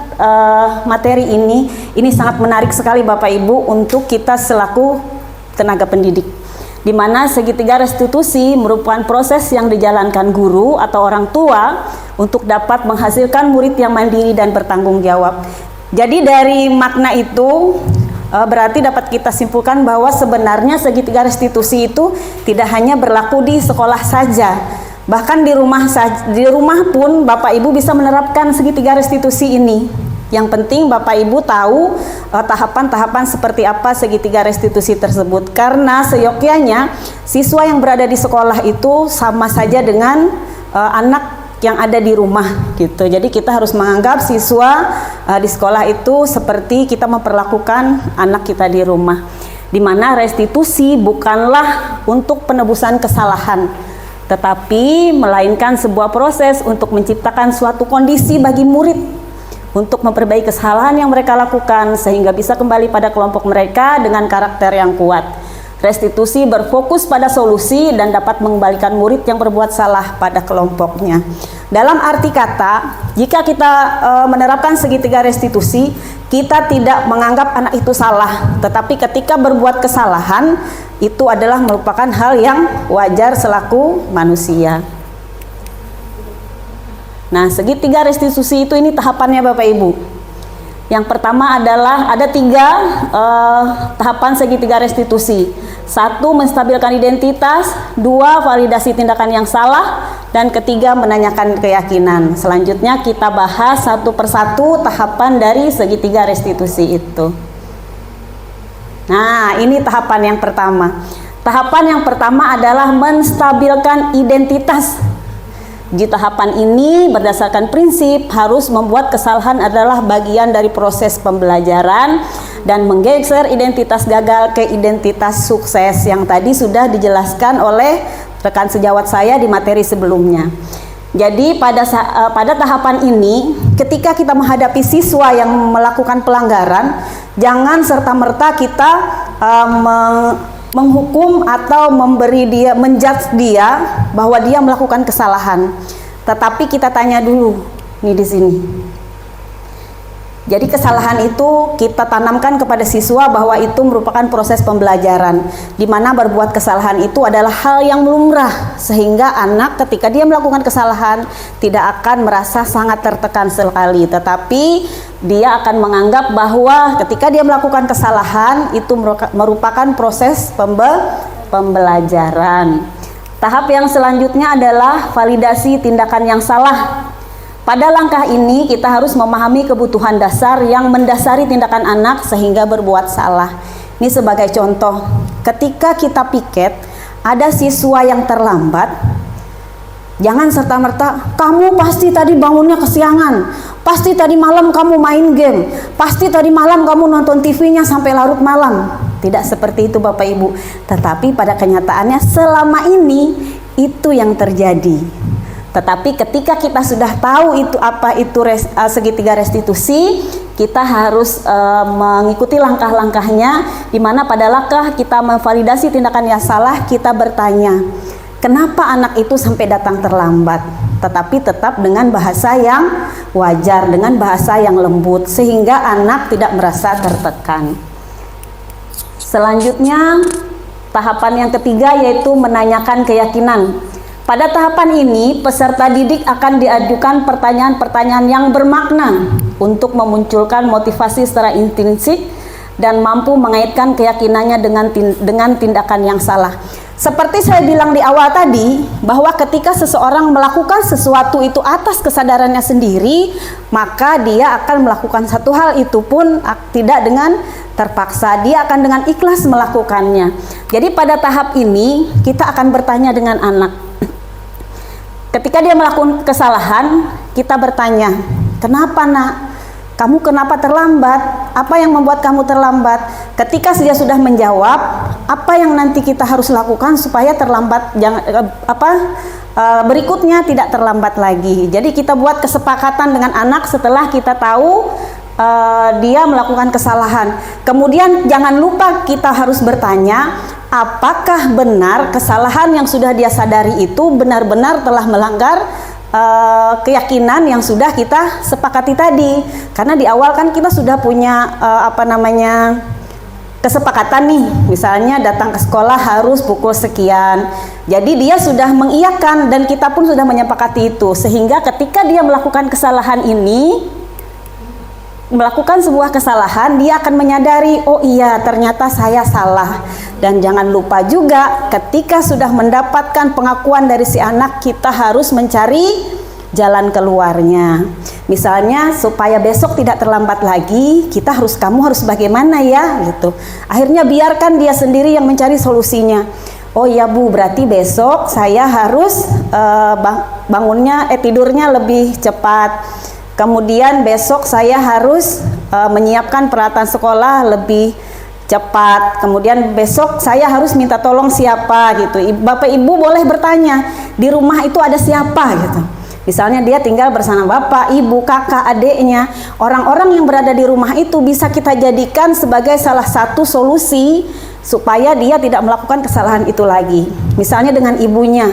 materi ini sangat menarik sekali Bapak Ibu untuk kita selaku tenaga pendidik. Di mana segitiga restitusi merupakan proses yang dijalankan guru atau orang tua untuk dapat menghasilkan murid yang mandiri dan bertanggung jawab. Jadi dari makna itu berarti dapat kita simpulkan bahwa sebenarnya segitiga restitusi itu tidak hanya berlaku di sekolah saja, bahkan di rumah pun Bapak Ibu bisa menerapkan segitiga restitusi ini. Yang penting Bapak Ibu tahu tahapan-tahapan seperti apa segitiga restitusi tersebut, karena seyogyanya siswa yang berada di sekolah itu sama saja dengan anak yang ada di rumah gitu. Jadi kita harus menganggap siswa di sekolah itu seperti kita memperlakukan anak kita di rumah. Di mana restitusi bukanlah untuk penebusan kesalahan, tetapi melainkan sebuah proses untuk menciptakan suatu kondisi bagi murid untuk memperbaiki kesalahan yang mereka lakukan sehingga bisa kembali pada kelompok mereka dengan karakter yang kuat. Restitusi berfokus pada solusi dan dapat mengembalikan murid yang berbuat salah pada kelompoknya. Dalam arti kata, jika kita menerapkan segitiga restitusi, kita tidak menganggap anak itu salah, tetapi ketika berbuat kesalahan, itu adalah merupakan hal yang wajar selaku manusia. Nah, segitiga restitusi itu ini tahapannya Bapak Ibu. Yang pertama adalah ada 3 tahapan segitiga restitusi. 1, menstabilkan identitas. 2, validasi tindakan yang salah. Dan ketiga, menanyakan keyakinan. Selanjutnya kita bahas satu persatu tahapan dari segitiga restitusi itu. Nah, ini tahapan yang pertama. Tahapan yang pertama adalah menstabilkan identitas. Di tahapan ini berdasarkan prinsip harus membuat kesalahan adalah bagian dari proses pembelajaran dan menggeser identitas gagal ke identitas sukses yang tadi sudah dijelaskan oleh rekan sejawat saya di materi sebelumnya. Jadi pada tahapan ini ketika kita menghadapi siswa yang melakukan pelanggaran, jangan serta-merta kita menghukum atau menjudge dia bahwa dia melakukan kesalahan. Tetapi kita tanya dulu nih di sini. Jadi kesalahan itu kita tanamkan kepada siswa bahwa itu merupakan proses pembelajaran, di mana berbuat kesalahan itu adalah hal yang lumrah, sehingga anak ketika dia melakukan kesalahan tidak akan merasa sangat tertekan sekali, tetapi dia akan menganggap bahwa ketika dia melakukan kesalahan itu merupakan proses pembelajaran. Tahap yang selanjutnya adalah validasi tindakan yang salah. Pada langkah ini kita harus memahami kebutuhan dasar yang mendasari tindakan anak sehingga berbuat salah. Ini sebagai contoh, ketika kita piket ada siswa yang terlambat, jangan serta-merta kamu pasti tadi bangunnya kesiangan, pasti tadi malam kamu main game, pasti tadi malam kamu nonton TV-nya sampai larut malam. Tidak seperti itu Bapak Ibu, tetapi pada kenyataannya selama ini itu yang terjadi. Tetapi ketika kita sudah tahu itu apa itu segitiga restitusi, kita harus mengikuti langkah-langkahnya, di mana pada langkah kita memvalidasi tindakan yang salah, kita bertanya, kenapa anak itu sampai datang terlambat? Tetapi tetap dengan bahasa yang wajar, dengan bahasa yang lembut, sehingga anak tidak merasa tertekan. Selanjutnya, tahapan yang ketiga yaitu menanyakan keyakinan. Pada tahapan ini, peserta didik akan diajukan pertanyaan-pertanyaan yang bermakna untuk memunculkan motivasi secara intrinsik dan mampu mengaitkan keyakinannya dengan tindakan yang salah. Seperti saya bilang di awal tadi, bahwa ketika seseorang melakukan sesuatu itu atas kesadarannya sendiri, maka dia akan melakukan satu hal itu pun tidak dengan terpaksa, dia akan dengan ikhlas melakukannya. Jadi pada tahap ini, kita akan bertanya dengan anak. Ketika dia melakukan kesalahan, kita bertanya, kenapa nak? Kamu kenapa terlambat? Apa yang membuat kamu terlambat? Ketika dia sudah menjawab, apa yang nanti kita harus lakukan supaya berikutnya tidak terlambat lagi. Jadi kita buat kesepakatan dengan anak setelah kita tahu dia melakukan kesalahan. Kemudian jangan lupa kita harus bertanya, apakah benar kesalahan yang sudah dia sadari itu benar-benar telah melanggar keyakinan yang sudah kita sepakati tadi. Karena di awal kan kita sudah punya kesepakatan nih, misalnya datang ke sekolah harus pukul sekian. Jadi dia sudah mengiyakan dan kita pun sudah menyepakati itu, sehingga ketika dia melakukan kesalahan ini, melakukan sebuah kesalahan, dia akan menyadari, oh iya ternyata saya salah. Dan jangan lupa juga ketika sudah mendapatkan pengakuan dari si anak, kita harus mencari jalan keluarnya. Misalnya supaya besok tidak terlambat lagi, kamu harus bagaimana ya gitu. Akhirnya biarkan dia sendiri yang mencari solusinya. Oh iya Bu, berarti besok saya harus tidurnya lebih cepat. Kemudian besok saya harus menyiapkan peralatan sekolah lebih cepat. Kemudian besok saya harus minta tolong siapa gitu. Bapak Ibu boleh bertanya, di rumah itu ada siapa gitu. Misalnya dia tinggal bersama bapak, ibu, kakak, adiknya. Orang-orang yang berada di rumah itu bisa kita jadikan sebagai salah satu solusi supaya dia tidak melakukan kesalahan itu lagi. Misalnya dengan ibunya,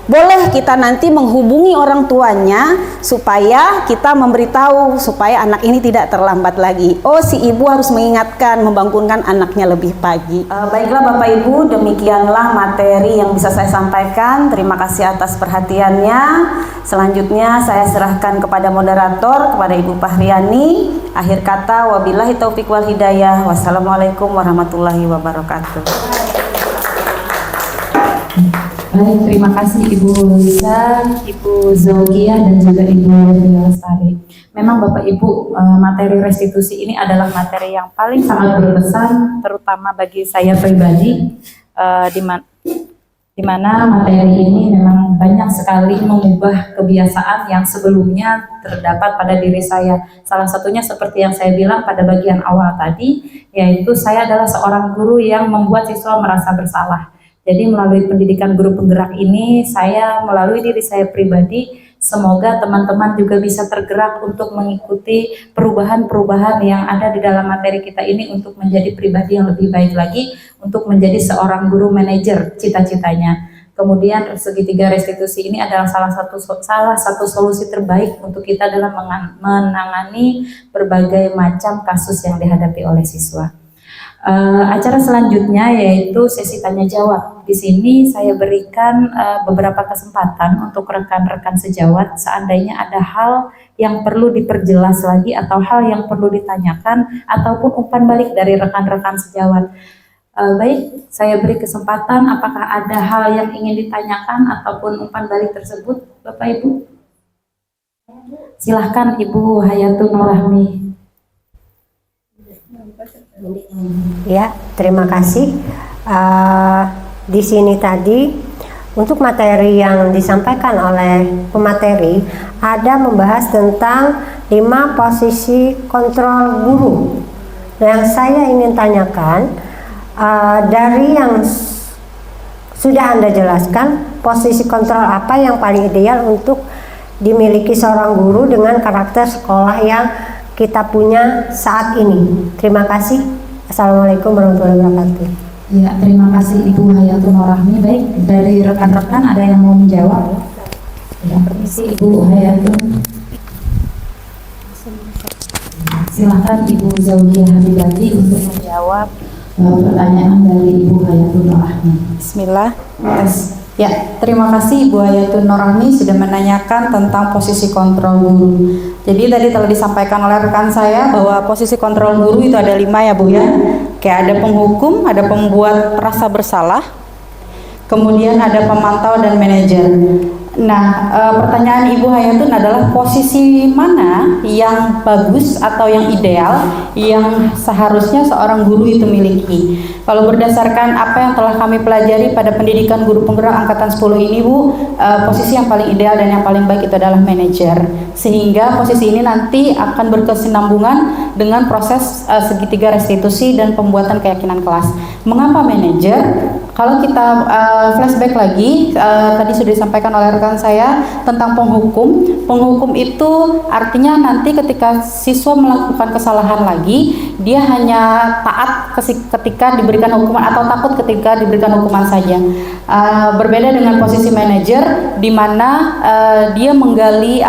boleh kita nanti menghubungi orang tuanya supaya kita memberitahu supaya anak ini tidak terlambat lagi. Oh, si ibu harus mengingatkan, membangunkan anaknya lebih pagi. Baiklah Bapak Ibu, demikianlah materi yang bisa saya sampaikan. Terima kasih atas perhatiannya. Selanjutnya saya serahkan kepada moderator, kepada Ibu Pahriani. Akhir kata, wabillahi taufik wal hidayah. Wassalamualaikum warahmatullahi wabarakatuh. Baik, terima kasih Ibu Lisa, Ibu Zaugia, dan juga Ibu Lestari. Memang Bapak Ibu, materi restitusi ini adalah materi yang paling sangat berkesan, terutama bagi saya pribadi, di mana materi ini memang banyak sekali mengubah kebiasaan yang sebelumnya terdapat pada diri saya. Salah satunya seperti yang saya bilang pada bagian awal tadi, yaitu saya adalah seorang guru yang membuat siswa merasa bersalah. Jadi melalui pendidikan guru penggerak ini, saya melalui diri saya pribadi, semoga teman-teman juga bisa tergerak untuk mengikuti perubahan-perubahan yang ada di dalam materi kita ini untuk menjadi pribadi yang lebih baik lagi, untuk menjadi seorang guru manajer cita-citanya. Kemudian segitiga restitusi ini adalah salah satu solusi terbaik untuk kita dalam menangani berbagai macam kasus yang dihadapi oleh siswa. Acara selanjutnya yaitu sesi tanya jawab. Di sini saya berikan beberapa kesempatan untuk rekan-rekan sejawat seandainya ada hal yang perlu diperjelas lagi atau hal yang perlu ditanyakan ataupun umpan balik dari rekan-rekan sejawat. Baik, saya beri kesempatan apakah ada hal yang ingin ditanyakan ataupun umpan balik tersebut, Bapak Ibu? Silahkan Ibu Hayatun Nurrahmi. Ya, terima kasih. Di sini tadi untuk materi yang disampaikan oleh pemateri ada membahas tentang 5 posisi kontrol guru. Yang saya ingin tanyakan dari yang sudah Anda jelaskan, posisi kontrol apa yang paling ideal untuk dimiliki seorang guru dengan karakter sekolah yang kita punya saat ini. Terima kasih. Assalamualaikum warahmatullahi wabarakatuh. Ya, terima kasih Ibu Hayatun Nurrahmi. Baik, dari rekan-rekan ada yang mau menjawab? Ya, permisi Ibu Hayatun. Silahkan Ibu Zaugia Habibati untuk menjawab pertanyaan dari Ibu Hayatun Nurrahmi. Bismillah. Ya, terima kasih Ibu Hayatun Nurrahmi sudah menanyakan tentang posisi kontrol guru. Jadi tadi telah disampaikan oleh rekan saya bahwa posisi kontrol guru itu ada 5 ya Bu ya. Kayak ada penghukum, ada pembuat rasa bersalah, kemudian ada pemantau dan manajer. Nah, pertanyaan Ibu Hayatun adalah posisi mana yang bagus atau yang ideal yang seharusnya seorang guru itu miliki. Kalau berdasarkan apa yang telah kami pelajari pada pendidikan guru penggerak angkatan 10 ini Bu, posisi yang paling ideal dan yang paling baik itu adalah manajer. Sehingga posisi ini nanti akan berkesinambungan dengan proses segitiga restitusi dan pembuatan keyakinan kelas. Mengapa manajer? Kalau kita flashback lagi, tadi sudah disampaikan oleh rekan saya tentang penghukum. Penghukum itu artinya nanti ketika siswa melakukan kesalahan lagi, dia hanya taat ketika diberikan hukuman atau takut ketika diberikan hukuman saja. Berbeda dengan posisi manajer, di mana dia menggali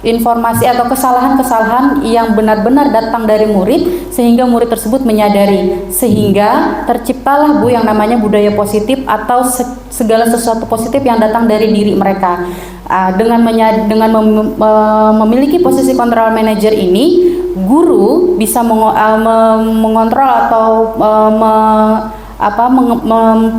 informasi atau kesalahan-kesalahan yang benar-benar datang dari murid sehingga murid tersebut menyadari, sehingga terciptalah Bu yang namanya budaya positif atau segala sesuatu positif yang datang dari diri mereka. Dengan memiliki posisi kontrol manajer ini, guru bisa mengontrol atau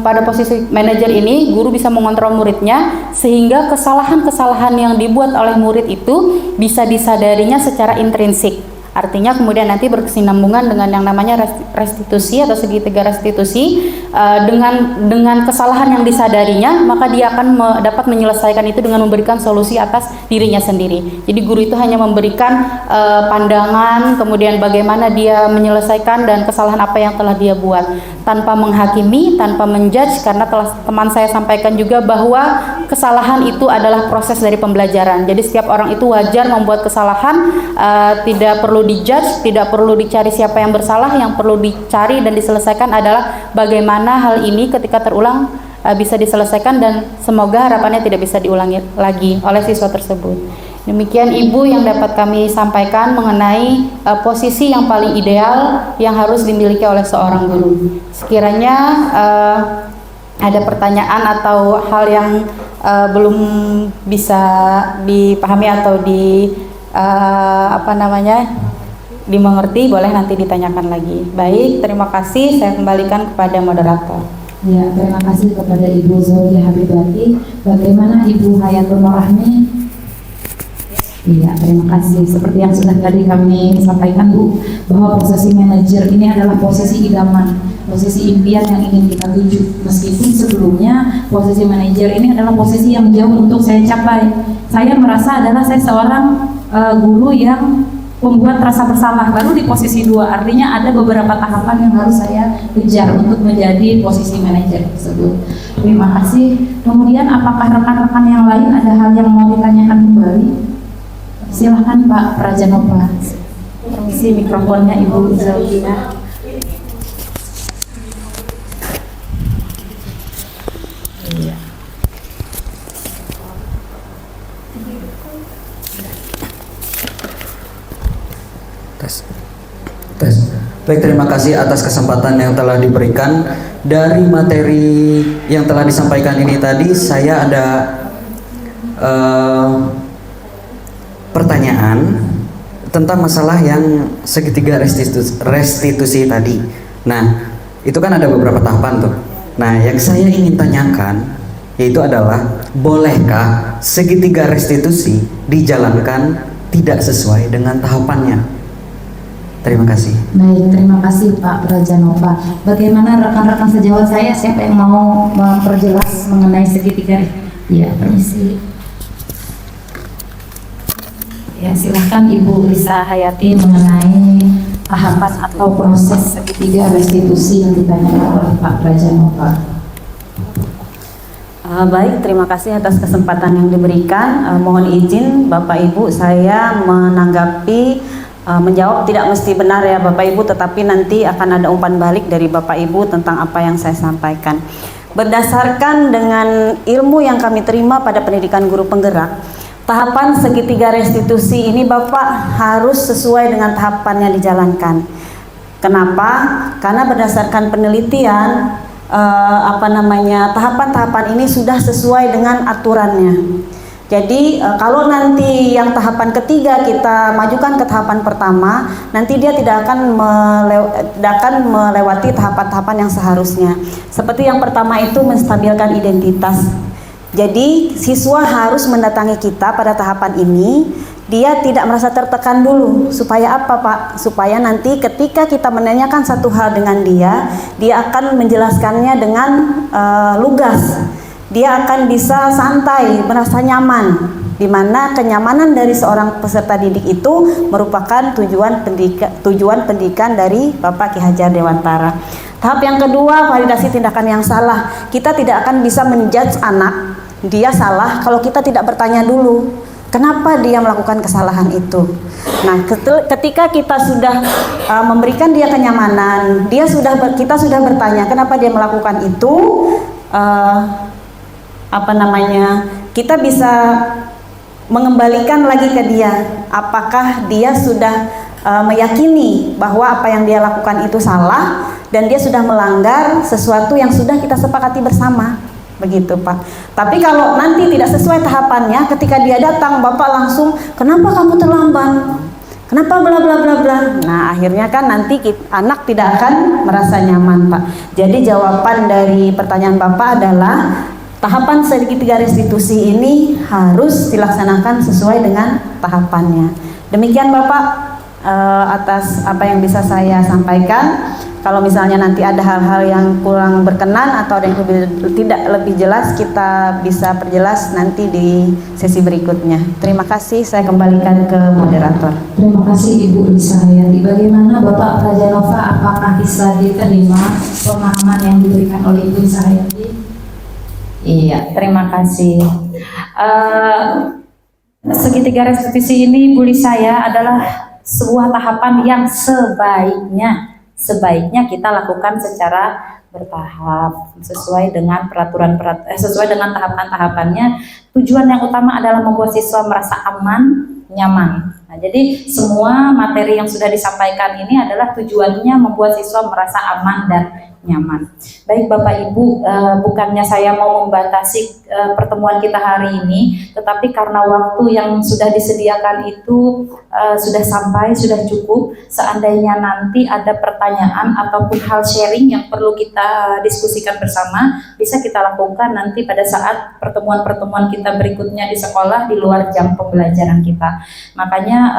pada posisi manajer ini guru bisa mengontrol muridnya sehingga kesalahan-kesalahan yang dibuat oleh murid itu bisa disadarinya secara intrinsik. Artinya kemudian nanti berkesinambungan dengan yang namanya restitusi atau segitiga restitusi. Dengan kesalahan yang disadarinya, maka dia akan dapat menyelesaikan itu dengan memberikan solusi atas dirinya sendiri. Jadi guru itu hanya memberikan pandangan, kemudian bagaimana dia menyelesaikan dan kesalahan apa yang telah dia buat, tanpa menghakimi, tanpa menjudge, karena telah teman saya sampaikan juga bahwa kesalahan itu adalah proses dari pembelajaran. Jadi setiap orang itu wajar membuat kesalahan, tidak perlu perlu dijudge, tidak perlu dicari siapa yang bersalah. Yang perlu dicari dan diselesaikan adalah bagaimana hal ini ketika terulang bisa diselesaikan, dan semoga harapannya tidak bisa diulangi lagi oleh siswa tersebut. Demikian Ibu yang dapat kami sampaikan mengenai posisi yang paling ideal yang harus dimiliki oleh seorang guru. Sekiranya ada pertanyaan atau hal yang belum bisa dipahami atau dimengerti, boleh nanti ditanyakan lagi. Baik, terima kasih. Saya kembalikan kepada moderator. Ya, terima kasih kepada Ibu Zohia Habibati. Bagaimana Ibu Hayatul Rahmi? Iya, terima kasih. Seperti yang sudah tadi kami sampaikan, Bu, bahwa posisi manajer ini adalah posisi idaman, posisi impian yang ingin kita tuju. Meskipun sebelumnya posisi manajer ini adalah posisi yang jauh untuk saya capai. Saya merasa adalah saya seorang guru yang membuat rasa bersalah, baru di posisi 2. Artinya ada beberapa tahapan yang harus saya kejar untuk menjadi posisi manajer tersebut. Terima kasih. Kemudian apakah rekan-rekan yang lain ada hal yang mau ditanyakan kembali? Silahkan Pak Prajanova. Permisi, mikrofonnya Ibu Zalkina. Tes. Baik, terima kasih atas kesempatan yang telah diberikan. Dari materi yang telah disampaikan ini tadi, saya ada pertanyaan tentang masalah yang segitiga restitusi tadi. Nah, itu kan ada beberapa tahapan tuh. Nah, yang saya ingin tanyakan yaitu adalah, bolehkah segitiga restitusi dijalankan tidak sesuai dengan tahapannya? Terima kasih. Baik, terima kasih Pak Prajanova. Bagaimana rekan-rekan sejawat saya, siapa yang mau memperjelas mengenai segitiga? Ya, permisi. Ya, silahkan Ibu Lisa Hayati mengenai tahapan atau proses segitiga restitusi yang ditanyakan oleh Pak Prajanova. Baik, terima kasih atas kesempatan yang diberikan. Mohon izin Bapak Ibu, saya menanggapi, menjawab tidak mesti benar ya Bapak Ibu, tetapi nanti akan ada umpan balik dari Bapak Ibu tentang apa yang saya sampaikan. Berdasarkan dengan ilmu yang kami terima pada pendidikan guru penggerak, tahapan segitiga restitusi ini Bapak harus sesuai dengan tahapan yang dijalankan. Kenapa? Karena berdasarkan penelitian tahapan-tahapan ini sudah sesuai dengan aturannya. Jadi kalau nanti yang tahapan ketiga kita majukan ke tahapan pertama, nanti dia tidak akan melewati tahapan-tahapan yang seharusnya. Seperti yang pertama itu menstabilkan identitas. Jadi siswa harus mendatangi kita pada tahapan ini, dia tidak merasa tertekan dulu. Supaya apa Pak? Supaya nanti ketika kita menanyakan satu hal dengan dia akan menjelaskannya dengan lugas. Dia akan bisa santai, merasa nyaman, di mana kenyamanan dari seorang peserta didik itu merupakan tujuan pendidikan dari Bapak Ki Hajar Dewantara. Tahap yang kedua, validasi tindakan yang salah. Kita tidak akan bisa menjudge anak, dia salah kalau kita tidak bertanya dulu kenapa dia melakukan kesalahan itu. Nah, ketika kita sudah memberikan dia kenyamanan, kita sudah bertanya kenapa dia melakukan itu, kita bisa mengembalikan lagi ke dia apakah dia sudah meyakini bahwa apa yang dia lakukan itu salah dan dia sudah melanggar sesuatu yang sudah kita sepakati bersama, begitu Pak. Tapi kalau nanti tidak sesuai tahapannya, ketika dia datang Bapak langsung, kenapa kamu terlambat, kenapa bla bla bla bla. Nah, akhirnya kan nanti anak tidak akan merasa nyaman Pak. Jadi jawaban dari pertanyaan Bapak adalah tahapan segitiga restitusi ini harus dilaksanakan sesuai dengan tahapannya. Demikian Bapak atas apa yang bisa saya sampaikan. Kalau misalnya nanti ada hal-hal yang kurang berkenan atau ada yang tidak lebih jelas, kita bisa perjelas nanti di sesi berikutnya. Terima kasih, saya kembalikan ke moderator. Terima kasih Ibu Lisa Hayati. Bagaimana Bapak Prajanova, apakah bisa diterima pemahaman yang diberikan oleh Ibu Lisa Hayati? Iya, terima kasih. Segitiga restitusi ini Bu Lisa adalah sebuah tahapan yang sebaiknya kita lakukan secara bertahap sesuai dengan sesuai dengan tahapan-tahapannya. Tujuan yang utama adalah membuat siswa merasa aman, nyaman. Nah, jadi semua materi yang sudah disampaikan ini adalah tujuannya membuat siswa merasa aman dan nyaman. Baik Bapak Ibu, bukannya saya mau membatasi pertemuan kita hari ini, tetapi karena waktu yang sudah disediakan itu sudah cukup. Seandainya nanti ada pertanyaan ataupun hal sharing yang perlu kita diskusikan bersama, bisa kita lakukan nanti pada saat pertemuan-pertemuan kita berikutnya di sekolah di luar jam pembelajaran kita. Makanya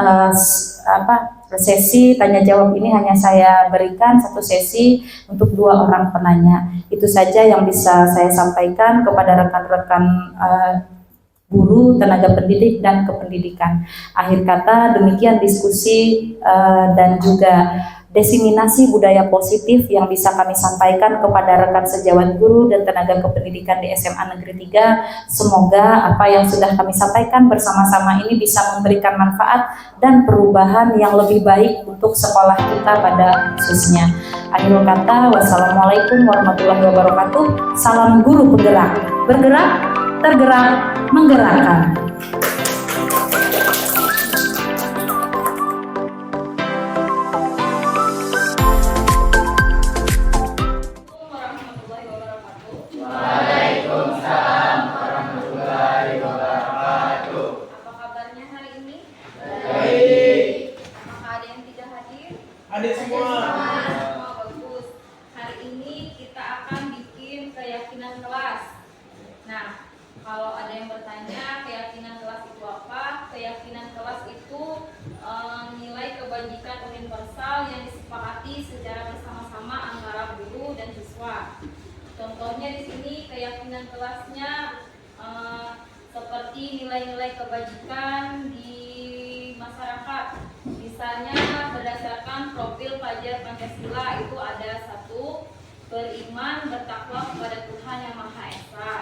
sesi tanya jawab ini hanya saya berikan satu sesi untuk 2 orang penanya. Itu saja yang bisa saya sampaikan kepada rekan-rekan guru, tenaga pendidik, dan kependidikan. Akhir kata, demikian diskusi dan juga diseminasi budaya positif yang bisa kami sampaikan kepada rekan sejawat guru dan tenaga kependidikan di SMA Negeri 3. Semoga apa yang sudah kami sampaikan bersama-sama ini bisa memberikan manfaat dan perubahan yang lebih baik untuk sekolah kita pada khususnya. Akhir kata, wassalamualaikum warahmatullahi wabarakatuh. Salam guru penggerak, bergerak, tergerak, menggerakkan. Nilai kebajikan universal yang disepakati secara bersama-sama antara guru dan siswa. Contohnya di sini keyakinan kelasnya seperti nilai-nilai kebajikan di masyarakat. Misalnya berdasarkan profil pelajar Pancasila itu ada 1, beriman bertakwa kepada Tuhan Yang Maha Esa.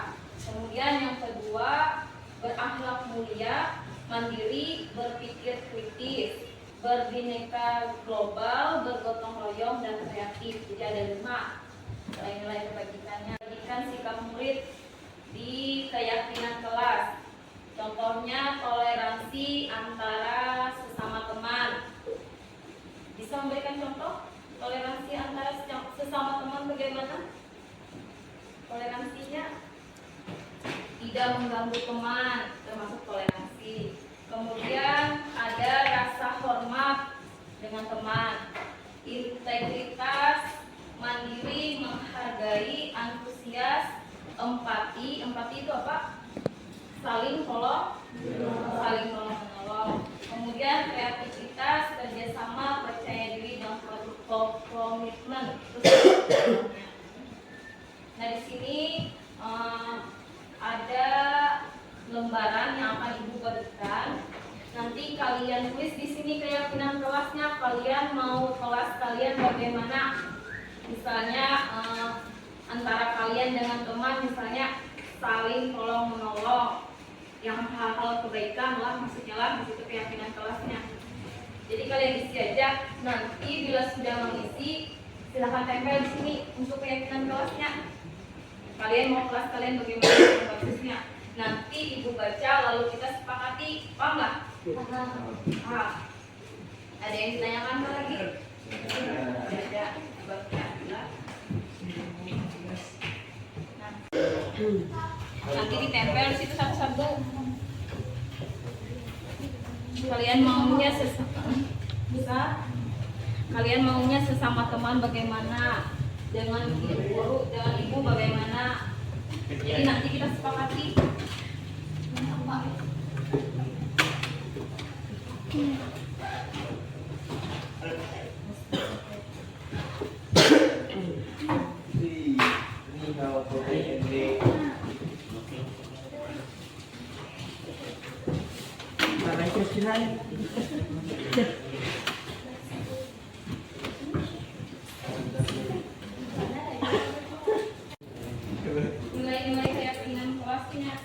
Kemudian yang kedua, berakhlak mulia, mandiri, berpikir kritis, berbineka global, bergotong royong, dan kreatif. Jadi ada 5 nilai kebajikannya. Kebajikan sikap murid di keyakinan kelas. Contohnya toleransi antara sesama teman. Bisa memberikan contoh toleransi antara sesama teman bagaimana? Toleransinya tidak mengganggu teman, termasuk toleransi. Kemudian ada rasa hormat dengan teman, integritas, mandiri, menghargai, antusias, empati. Empati itu apa? Saling tolong menolong. Kemudian kreativitas, kerjasama, percaya diri, dan komitmen. Nah, di sini ada lembaran yang akan Ibu berikan. Nanti kalian tulis di sini keyakinan kelasnya. Kalian mau kelas kalian bagaimana? Misalnya antara kalian dengan teman, misalnya saling tolong menolong, yang hal-hal kebaikan lah, maksudnya lah di situ keyakinan kelasnya. Jadi kalian isi aja. Nanti bila sudah mengisi, silahkan tempel di sini untuk keyakinan kelasnya. Kalian mau kelas kalian bagaimana bagusnya? Nanti Ibu baca lalu kita sepakati, paham nggak? Ada yang ditanyakan lagi? Ada. Nanti ditempel di situ satu-satu. Kalian maunya kalian maunya sesama teman bagaimana? Dengan guru, dengan ibu bagaimana? Jadi nanti kita sepakati. Nilai-nilai keyakinan kelasnya.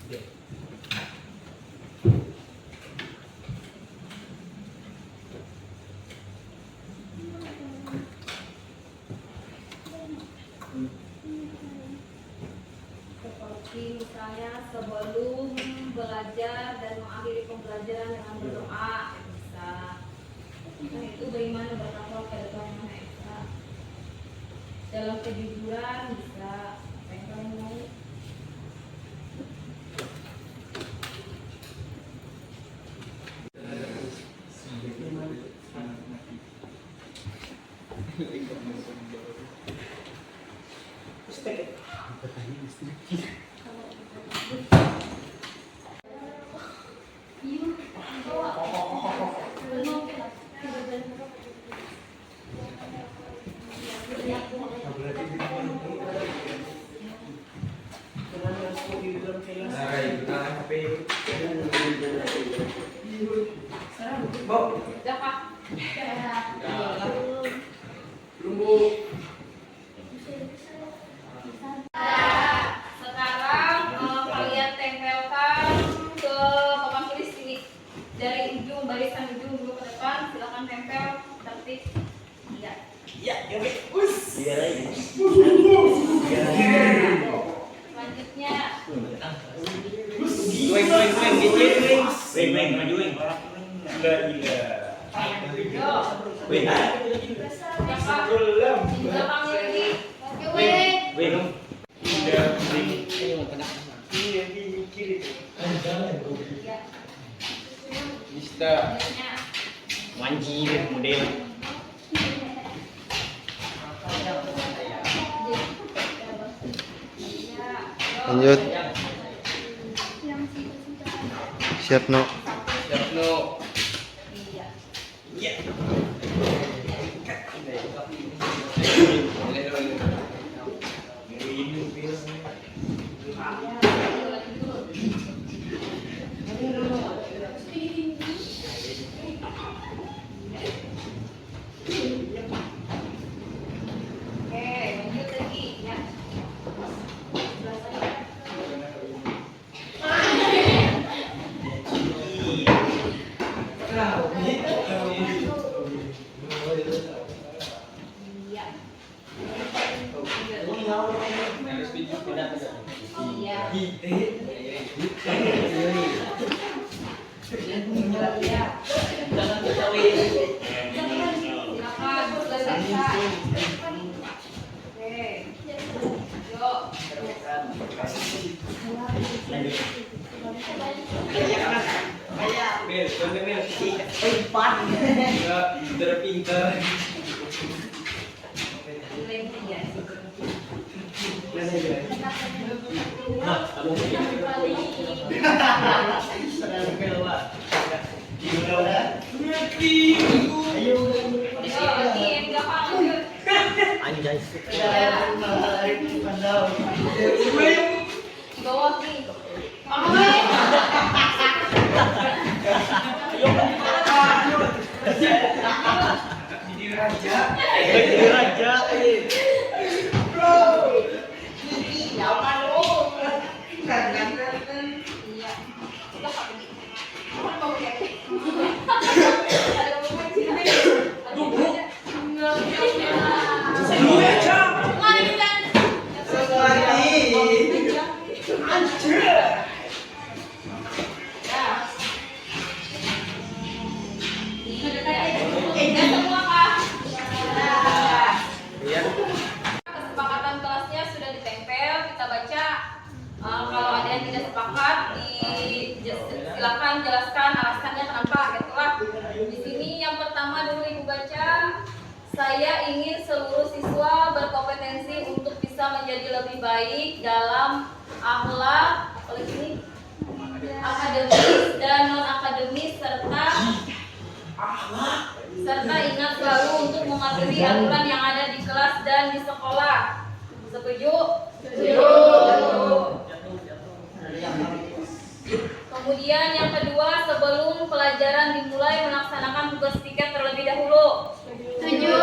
Seperti misalnya sebelum belajar dan mengakhiri pembelajaran dengan berdoa bisa. Nah, itu beriman dan bertakwa kepada Tuhan Yang Maha Esa. Dalam kejujuran bisa. Apa yang kalian mau? Sekarang kalian tempelkan ke papan tulis sini dari ujung barisan ujung dulu ke depan. Silakan tempel tertib. Iya. Selanjutnya. Manjir model. Lanjut. Siap, No. Siap no. Oke, lanjut lagi ya. Iya. Silakan selesai. Oke. Yuk. Di bawah nih. Kesepakatan kelasnya sudah ditempel, kita baca. Kalau ada yang tidak sepakat, silakan jelaskan alasannya kenapa. Gitulah. Di sini yang pertama dulu Ibu baca. Saya ingin seluruh siswa berkompetensi untuk bisa menjadi lebih baik dalam akhlak, akademis dan non akademis serta ingat selalu untuk mematuhi aturan yang ada di kelas dan di sekolah. Setuju? Setuju. Kemudian yang kedua, sebelum pelajaran dimulai melaksanakan tugas piket terlebih dahulu. Setuju.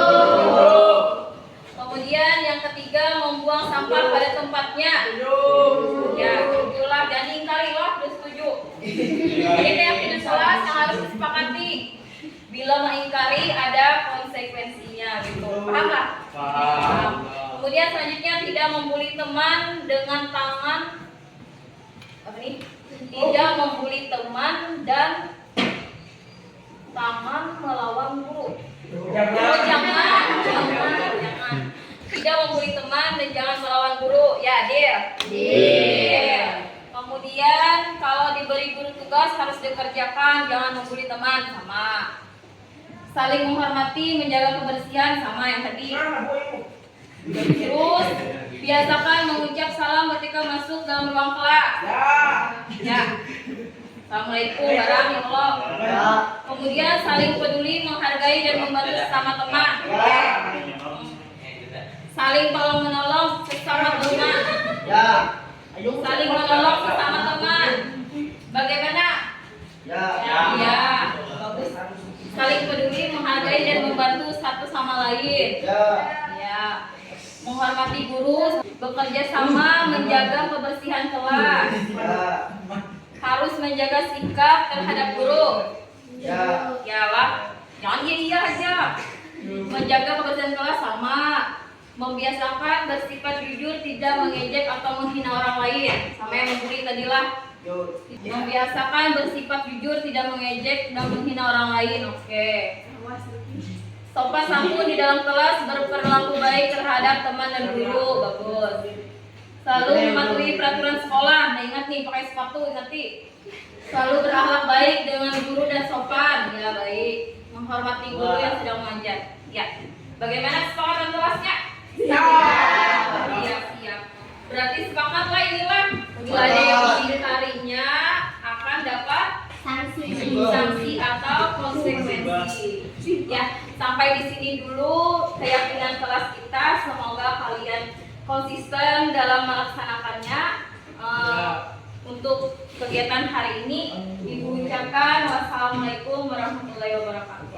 Kemudian yang ketiga, membuang sampah pada tempatnya. Ya, setujulah. Jadi kali lo Ini keyakinan kelas yang harus disepakati. Bila mengingkari ada konsekuensinya gitu. Paham nggak? Paham. Kemudian selanjutnya tidak membuli teman dengan tangan apa nih? Tidak membuli teman dan tangan melawan guru. Jangan. Tidak membuli teman dan jangan melawan guru. Ya, Deal. Kemudian kalau diberi guru tugas harus dikerjakan, jangan membuli teman, sama. Saling menghormati, menjaga kebersihan, sama yang tadi. Terus biasakan mengucap salam ketika masuk dalam ruang kelas. Ya. Assalamualaikum warahmatullahi wabarakatuh. Kemudian saling peduli, menghargai dan membantu sesama teman. Saling tolong menolong sesama teman. Saling menolong sesama teman. Bagaimana? Ya. Bagus. Saling peduli, menghargai dan membantu satu sama lain. Ya. Menghormati guru, bekerja sama, menjaga kebersihan kelas. Harus menjaga sikap terhadap guru. Ya lah. Jangan iya aja. Menjaga kebersihan kelas sama. Membiasakan bersikap jujur, tidak mengejek atau menghina orang lain. Sama yang membuli tadilah. Membiasakan bersifat jujur, tidak mengejek dan menghina orang lain. Oke. Sopan santun di dalam kelas, berperilaku baik terhadap teman dan guru. Bagus. Selalu mematuhi peraturan sekolah. Nah, ingat nih, pakai sepatu, ingat. Selalu berakhlak baik dengan guru dan sopan. Ya, baik. Menghormati guru yang sedang mengajar. Ya. Bagaimana kesepakatan kelasnya? Siap. Berarti sepakatlah inilah. Bila ada yang mengingkarinya akan dapat sanksi atau konsekuensi. Ya, sampai di sini dulu keyakinan kelas kita. Semoga kalian konsisten dalam melaksanakannya. Untuk kegiatan hari ini, Ibu ucapkan wassalamualaikum warahmatullahi wabarakatuh.